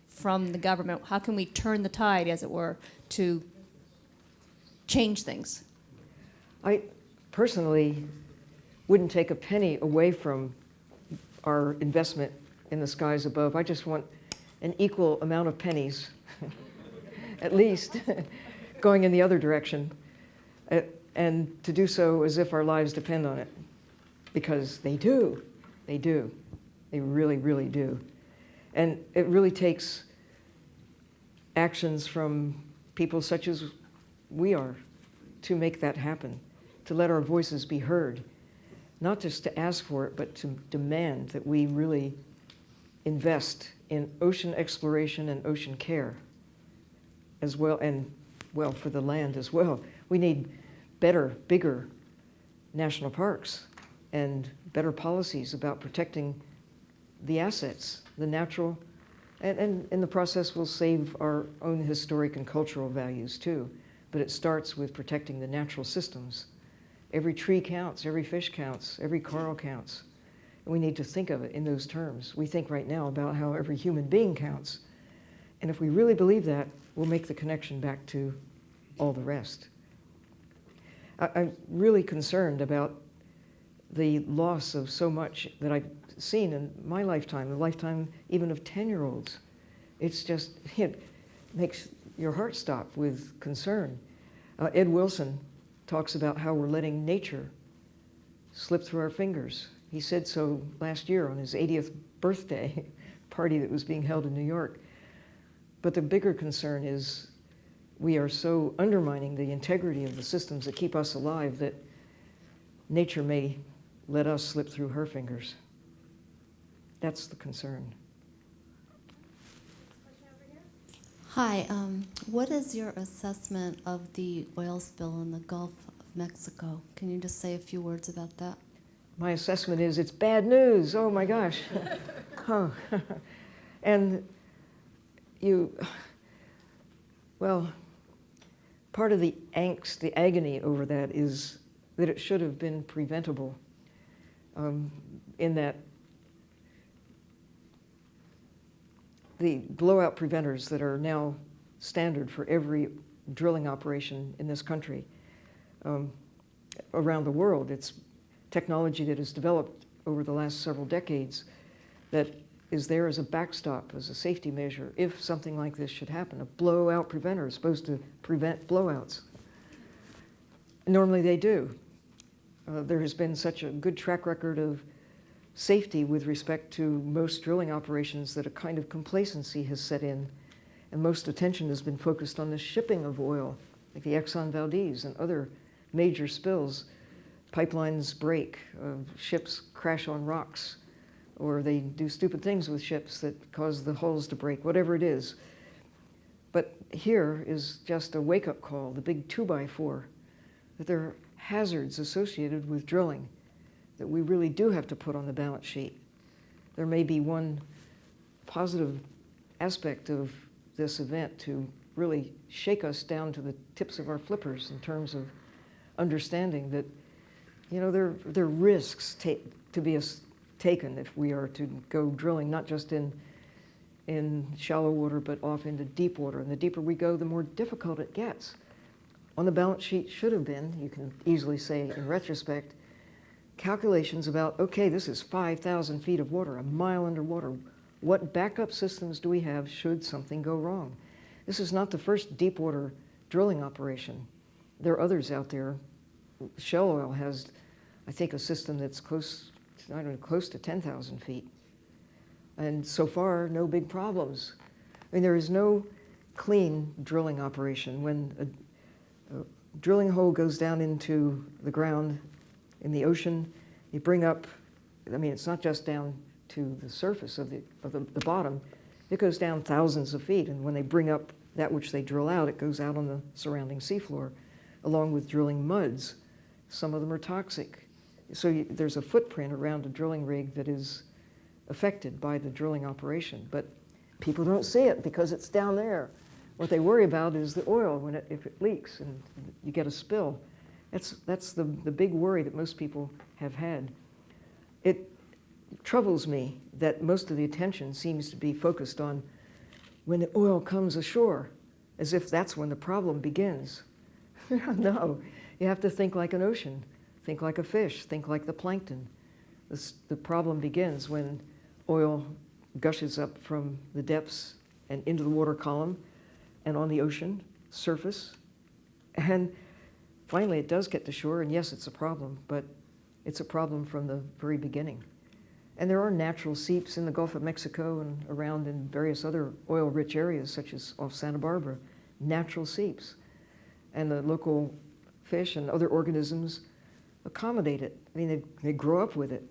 from the government? How can we turn the tide, as it were, to change things? I personally wouldn't take a penny away from our investment in the skies above. I just want an equal amount of pennies, at least, going in the other direction, and to do so as if our lives depend on it, because they do. They do. They really, really do. And it really takes actions from people such as we are to make that happen, to let our voices be heard, not just to ask for it, but to demand that we really invest in ocean exploration and ocean care as well, and, well, for the land as well. We need better, bigger national parks and better policies about protecting the assets, the natural, and in the process we'll save our own historic and cultural values too. But it starts with protecting the natural systems. Every tree counts, every fish counts, every coral counts. And we need to think of it in those terms. We think right now about how every human being counts. And if we really believe that, we'll make the connection back to all the rest. I'm really concerned about the loss of so much that I've seen in my lifetime, the lifetime even of 10-year-olds. It's just, it makes your heart stop with concern. Ed Wilson talks about how we're letting nature slip through our fingers. He said so last year on his 80th birthday party that was being held in New York. But the bigger concern is we are so undermining the integrity of the systems that keep us alive that nature may let us slip through her fingers. That's the concern. Hi, what is your assessment of the oil spill in the Gulf of Mexico? Can you just say a few words about that? My assessment is it's bad news. Oh my gosh. Huh. And well, part of the angst, the agony over that is that it should have been preventable, in that the blowout preventers that are now standard for every drilling operation in this country, around the world, it's technology that has developed over the last several decades that is there as a backstop, as a safety measure, if something like this should happen. A blowout preventer is supposed to prevent blowouts. Normally they do. There has been such a good track record of safety with respect to most drilling operations that a kind of complacency has set in, and most attention has been focused on the shipping of oil, like the Exxon Valdez and other major spills. Pipelines break, ships crash on rocks, or they do stupid things with ships that cause the hulls to break, whatever it is. But here is just a wake-up call, the big 2x4, that there are hazards associated with drilling that we really do have to put on the balance sheet. There may be one positive aspect of this event to really shake us down to the tips of our flippers in terms of understanding that, you know, there are risks to be taken if we are to go drilling, not just in shallow water, but off into deep water. And the deeper we go, the more difficult it gets. On the balance sheet should have been, you can easily say in retrospect, calculations about, okay, this is 5,000 feet of water, a mile underwater. What backup systems do we have should something go wrong? This is not the first deep water drilling operation. There are others out there. Shell oil has, I think, a system that's close to 10,000 feet. And so far, no big problems. I mean, there is no clean drilling operation. When a drilling hole goes down into the ground in the ocean, you bring up, I mean, it's not just down to the surface of the bottom, it goes down thousands of feet. And when they bring up that which they drill out, it goes out on the surrounding seafloor, along with drilling muds. Some of them are toxic. So there's a footprint around a drilling rig that is affected by the drilling operation. But people don't see it because it's down there. What they worry about is the oil if it leaks and you get a spill. That's the big worry that most people have had. It troubles me that most of the attention seems to be focused on when the oil comes ashore, as if that's when the problem begins. No, you have to think like an ocean, think like a fish, think like the plankton. The problem begins when oil gushes up from the depths and into the water column and on the ocean surface. And finally, it does get to shore, and yes, it's a problem, but it's a problem from the very beginning. And there are natural seeps in the Gulf of Mexico and around in various other oil-rich areas, such as off Santa Barbara, natural seeps. And the local fish and other organisms accommodate it. I mean, they grow up with it,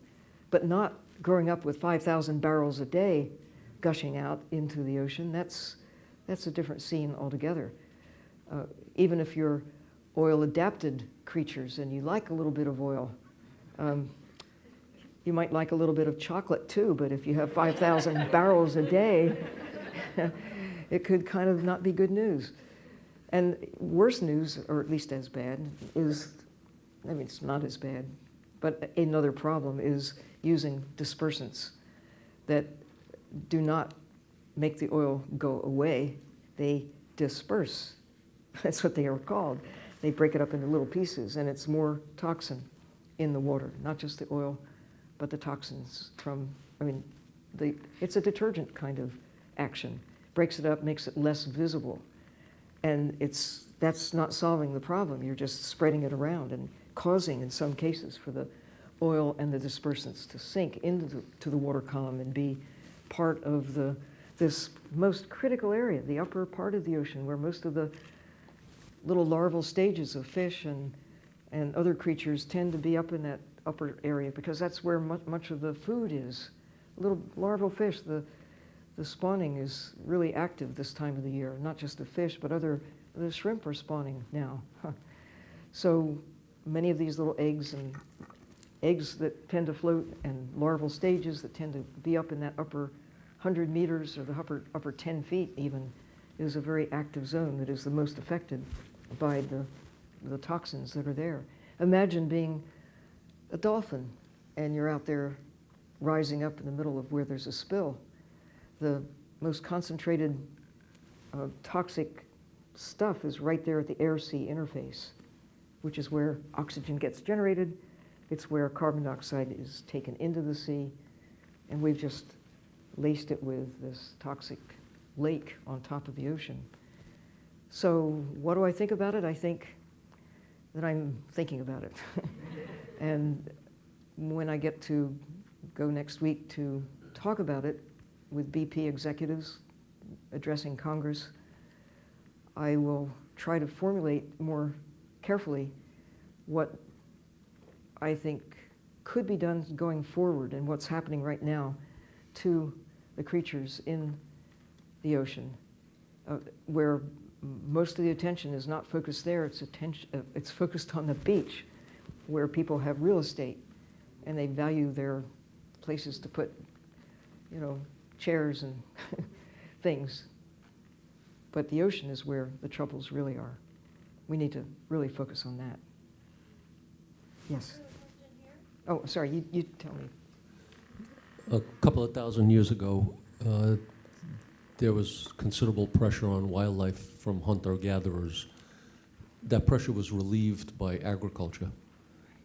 but not growing up with 5,000 barrels a day gushing out into the ocean. That's a different scene altogether. Even if you're oil-adapted creatures and you like a little bit of oil, you might like a little bit of chocolate too, but if you have 5,000 barrels a day, it could kind of not be good news. And worse news, or at least as bad, is, I mean, it's not as bad, but another problem is using dispersants that do not make the oil go away. They disperse. That's what they are called. They break it up into little pieces, and it's more toxin in the water, not just the oil, but the toxins from, I mean, it's a detergent kind of action. Breaks it up, makes it less visible. And that's not solving the problem. You're just spreading it around and causing, in some cases, for the oil and the dispersants to sink into the water column and be part of this most critical area, the upper part of the ocean, where most of the little larval stages of fish and other creatures tend to be up in that upper area, because that's where much of the food is. Little larval fish, the spawning is really active this time of the year, not just the fish, but the shrimp are spawning now. So many of these little eggs that tend to float and larval stages that tend to be up in that upper 100 meters or the upper 10 feet even is a very active zone that is the most affected by the toxins that are there. Imagine being a dolphin and you're out there rising up in the middle of where there's a spill. The most concentrated toxic stuff is right there at the air-sea interface, which is where oxygen gets generated, It's where carbon dioxide is taken into the sea, and we've just laced it with this toxic lake on top of the ocean. So what do I think about it? I think that I'm thinking about it. And when I get to go next week to talk about it with BP executives addressing Congress, I will try to formulate more carefully what I think could be done going forward and what's happening right now to the creatures in the ocean, where most of the attention is not focused there. It's focused on the beach, where people have real estate and they value their places to put, chairs and things. But the ocean is where the troubles really are. We need to really focus on that. Yes. Oh, sorry, you tell me. A couple of thousand years ago, there was considerable pressure on wildlife from hunter-gatherers. That pressure was relieved by agriculture,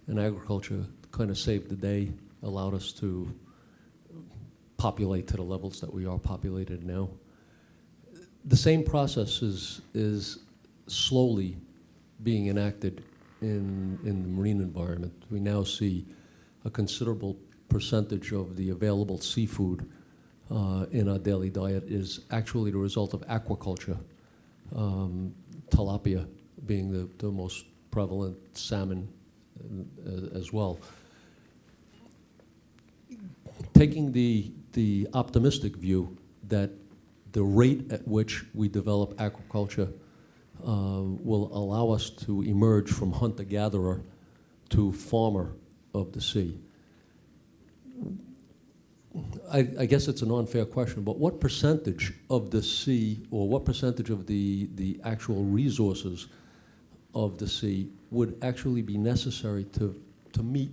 and agriculture kind of saved the day, allowed us to populate to the levels that we are populated now. The same process is slowly being enacted in the marine environment. We now see a considerable percentage of the available seafood in our daily diet is actually the result of aquaculture, tilapia being the most prevalent, salmon as well. Taking the optimistic view that the rate at which we develop aquaculture will allow us to emerge from hunter-gatherer to farmer of the sea. I guess it's an unfair question, but what percentage of the sea, or what percentage of the actual resources of the sea would actually be necessary to meet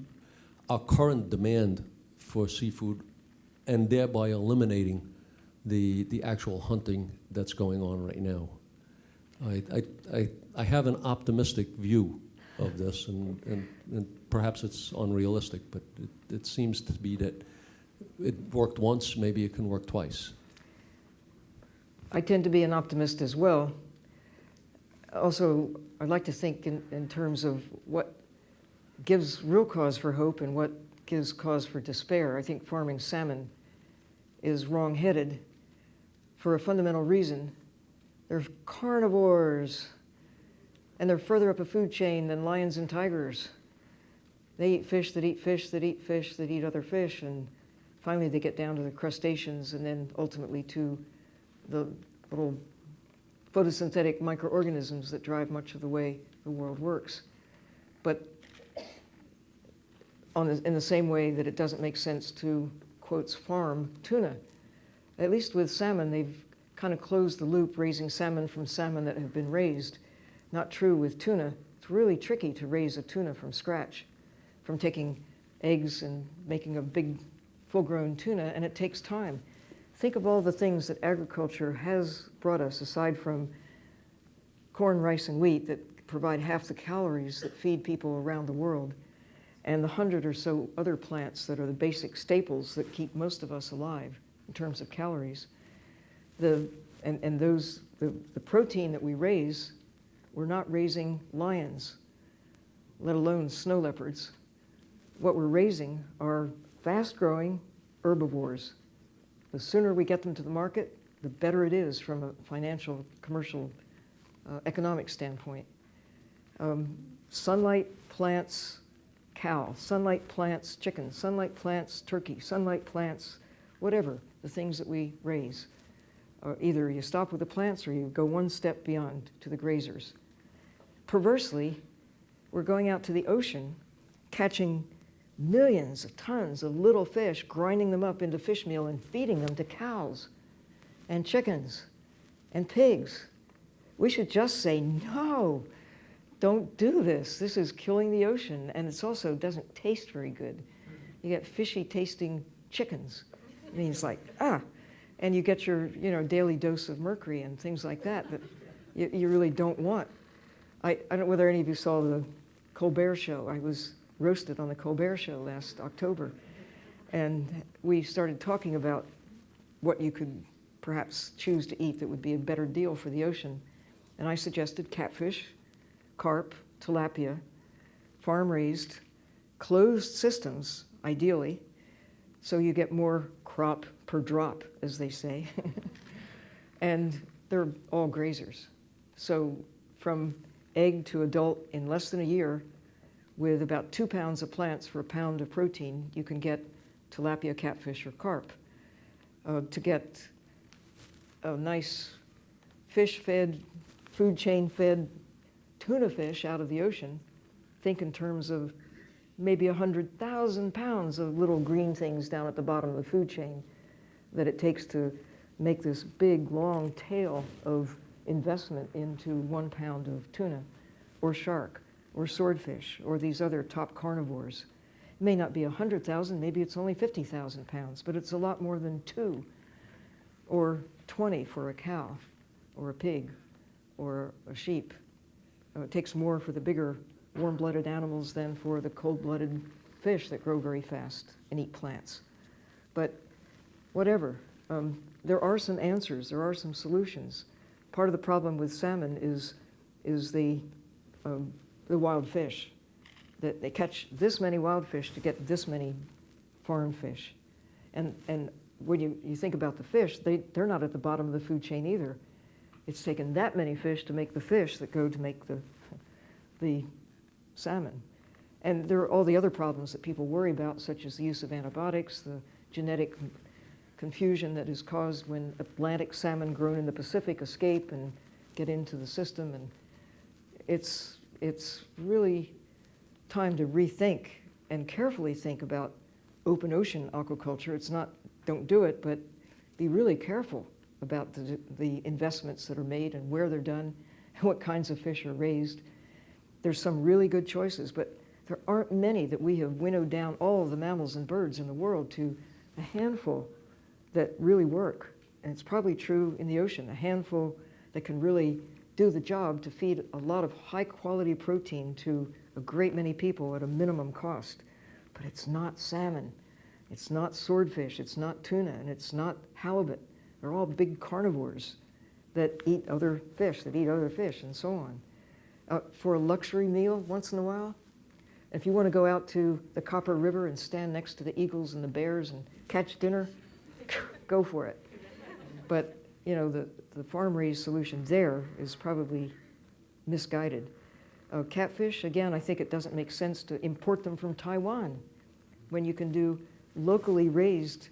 our current demand for seafood, and thereby eliminating the actual hunting that's going on right now? I have an optimistic view of this, and perhaps it's unrealistic, but it seems to be that it worked once, maybe it can work twice. I tend to be an optimist as well. Also, I'd like to think in terms of what gives real cause for hope and what gives cause for despair. I think farming salmon is wrong-headed for a fundamental reason. They're carnivores, and they're further up a food chain than lions and tigers. They eat fish that eat fish that eat fish that eat other fish, and finally they get down to the crustaceans and then ultimately to the little photosynthetic microorganisms that drive much of the way the world works. But in the same way that it doesn't make sense to, quotes, farm tuna. At least with salmon, they've kind of closed the loop, raising salmon from salmon that have been raised. Not true with tuna. It's really tricky to raise a tuna from scratch, from taking eggs and making a big full-grown tuna, and it takes time. Think of all the things that agriculture has brought us, aside from corn, rice, and wheat that provide half the calories that feed people around the world, and the 100 or so other plants that are the basic staples that keep most of us alive in terms of calories. The protein that we raise, we're not raising lions, let alone snow leopards. What we're raising are fast-growing herbivores. The sooner we get them to the market, the better it is from a financial, commercial, economic standpoint. Sunlight plants cow, sunlight plants chicken, sunlight plants turkey, sunlight plants whatever, the things that we raise. Either you stop with the plants or you go one step beyond to the grazers. Perversely, we're going out to the ocean, catching millions of tons of little fish, grinding them up into fish meal and feeding them to cows and chickens and pigs. We should just say, no, don't do this. This is killing the ocean, and it also doesn't taste very good. You get fishy tasting chickens. I mean, it's like, and you get your daily dose of mercury and things like that you really don't want. I don't know whether any of you saw the Colbert Show. I was roasted on the Colbert Show last October. And we started talking about what you could perhaps choose to eat that would be a better deal for the ocean. And I suggested catfish, carp, tilapia, farm-raised, closed systems, ideally, so you get more crop per drop, as they say. And they're all grazers. So from egg to adult in less than a year, with about 2 pounds of plants for a pound of protein, you can get tilapia, catfish, or carp. To get a nice fish-fed, food chain-fed tuna fish out of the ocean, think in terms of maybe 100,000 pounds of little green things down at the bottom of the food chain that it takes to make this big, long tail of investment into 1 pound of tuna or shark or swordfish or these other top carnivores. It may not be 100,000, maybe it's only 50,000 pounds, but it's a lot more than 2 or 20 for a cow or a pig or a sheep. It takes more for the bigger warm-blooded animals than for the cold-blooded fish that grow very fast and eat plants. But whatever, there are some answers, there are some solutions. Part of the problem with salmon is the wild fish, that they catch this many wild fish to get this many farm fish. And when you think about the fish, they're not at the bottom of the food chain either. It's taken that many fish to make the fish that go to make the salmon. And there are all the other problems that people worry about, such as the use of antibiotics, the genetic confusion that is caused when Atlantic salmon grown in the Pacific escape and get into the system. And it's really time to rethink and carefully think about open ocean aquaculture. It's not don't do it, but be really careful about the investments that are made and where they're done and what kinds of fish are raised. There's some really good choices, but there aren't many that we have winnowed down all of the mammals and birds in the world to a handful that really work. And it's probably true in the ocean, a handful that can really do the job to feed a lot of high quality protein to a great many people at a minimum cost. But it's not salmon, it's not swordfish, it's not tuna, and it's not halibut. They're all big carnivores that eat other fish, and so on. For a luxury meal once in a while, if you want to go out to the Copper River and stand next to the eagles and the bears and catch dinner, go for it. But you know, the farm-raised solution there is probably misguided. Catfish, again, I think it doesn't make sense to import them from Taiwan when you can do locally raised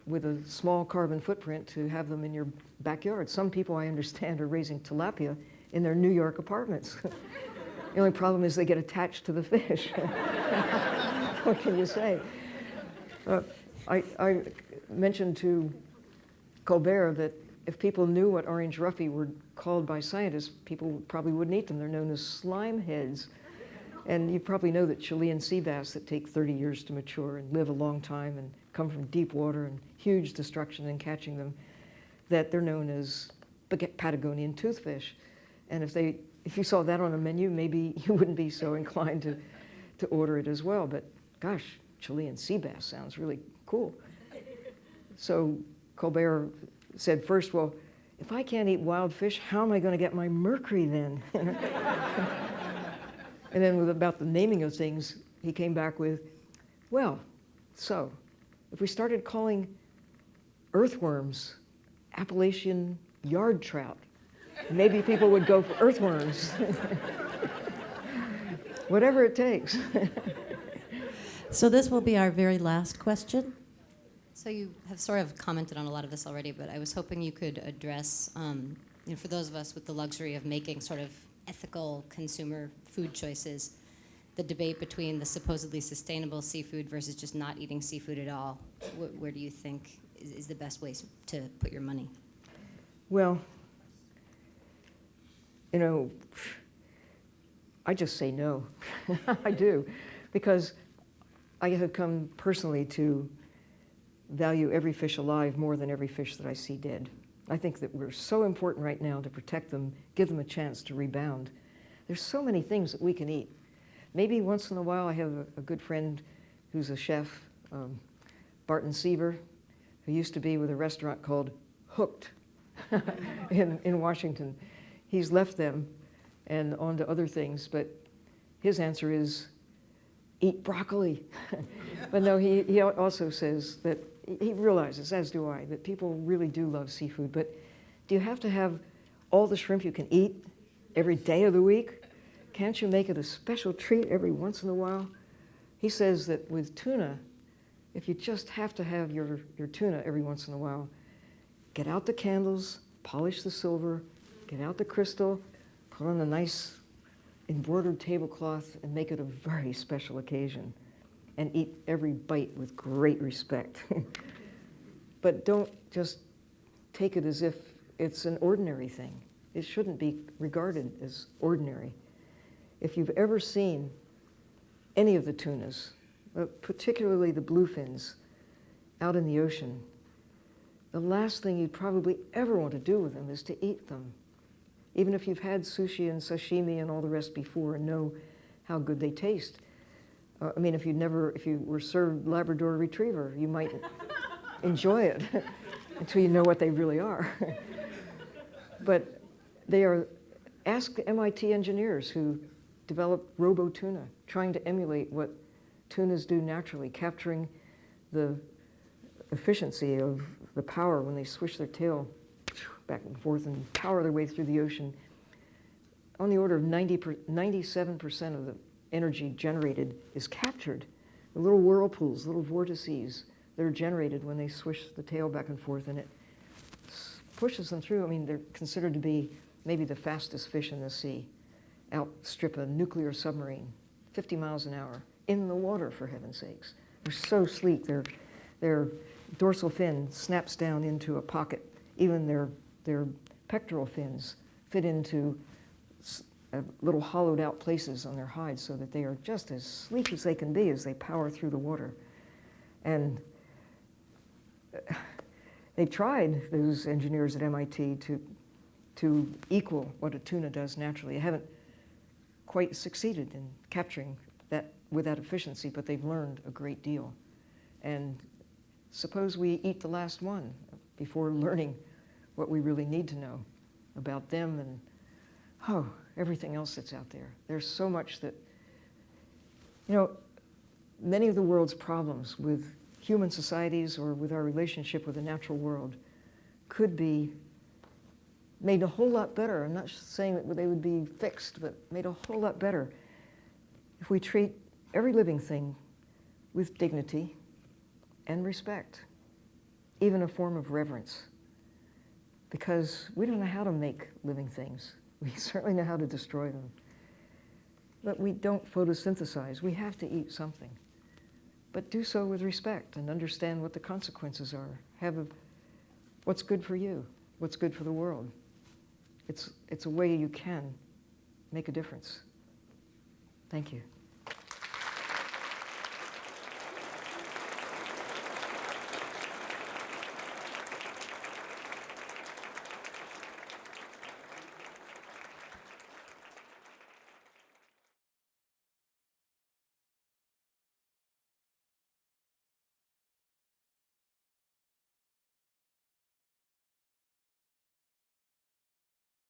with a small carbon footprint to have them in your backyard. Some people, I understand, are raising tilapia in their New York apartments. The only problem is they get attached to the fish. What can you say? I mentioned to Colbert that if people knew what orange roughy were called by scientists, people probably wouldn't eat them. They're known as slime heads. And you probably know that Chilean sea bass that take 30 years to mature and live a long time and come from deep water and huge destruction in catching them, that they're known as Patagonian toothfish. And if you saw that on a menu, maybe you wouldn't be so inclined to order it as well. But gosh, Chilean sea bass sounds really cool. So Colbert said first, well, if I can't eat wild fish, how am I going to get my mercury then? And then about the naming of things, he came back with, well, so if we started calling earthworms Appalachian yard trout, maybe people would go for earthworms. Whatever it takes. So this will be our very last question. So you have sort of commented on a lot of this already, but I was hoping you could address, for those of us with the luxury of making sort of ethical consumer food choices, the debate between the supposedly sustainable seafood versus just not eating seafood at all. Where do you think is the best way to put your money? Well, you know, I just say no. I do, because I have come personally to value every fish alive more than every fish that I see dead. I think that we're so important right now to protect them, give them a chance to rebound. There's so many things that we can eat maybe once in a while I have a good friend who's a chef, Barton Seaver, who used to be with a restaurant called Hooked in Washington. He's left them and on to other things, but his answer is eat broccoli. But no, he also says that he realizes, as do I, that people really do love seafood, but do you have to have all the shrimp you can eat every day of the week? Can't you make it a special treat every once in a while? He says that with tuna, if you just have to have your tuna every once in a while, get out the candles, polish the silver, get out the crystal, put on a nice embroidered tablecloth, and make it a very special occasion, and eat every bite with great respect. But don't just take it as if it's an ordinary thing. It shouldn't be regarded as ordinary. If you've ever seen any of the tunas, particularly the bluefins, out in the ocean, the last thing you'd probably ever want to do with them is to eat them. Even if you've had sushi and sashimi and all the rest before and know how good they taste. I mean, if you were served Labrador Retriever, you might enjoy it until you know what they really are. But ask the MIT engineers who developed robo-tuna, trying to emulate what tunas do naturally, capturing the efficiency of the power when they swish their tail back and forth and power their way through the ocean. On the order of 97% of the energy generated is captured. The little whirlpools, little vortices that are generated when they swish the tail back and forth, and it pushes them through. I mean, they're considered to be maybe the fastest fish in the sea, outstrip a nuclear submarine, 50 miles an hour, in the water, for heaven's sakes. They're so sleek. Their dorsal fin snaps down into a pocket. Even their pectoral fins fit into little hollowed out places on their hides so that they are just as sleek as they can be as they power through the water. And they tried, those engineers at MIT, to equal what a tuna does naturally. They haven't quite succeeded in capturing that with that efficiency, but they've learned a great deal. And suppose we eat the last one before learning what we really need to know about them and, everything else that's out there. There's so much that, many of the world's problems with human societies or with our relationship with the natural world could be made a whole lot better. I'm not saying that they would be fixed, but made a whole lot better if we treat every living thing with dignity and respect, even a form of reverence. Because we don't know how to make living things. We certainly know how to destroy them. But we don't photosynthesize. We have to eat something. But do so with respect and understand what the consequences are. What's good for you, what's good for the world. It's a way you can make a difference. Thank you.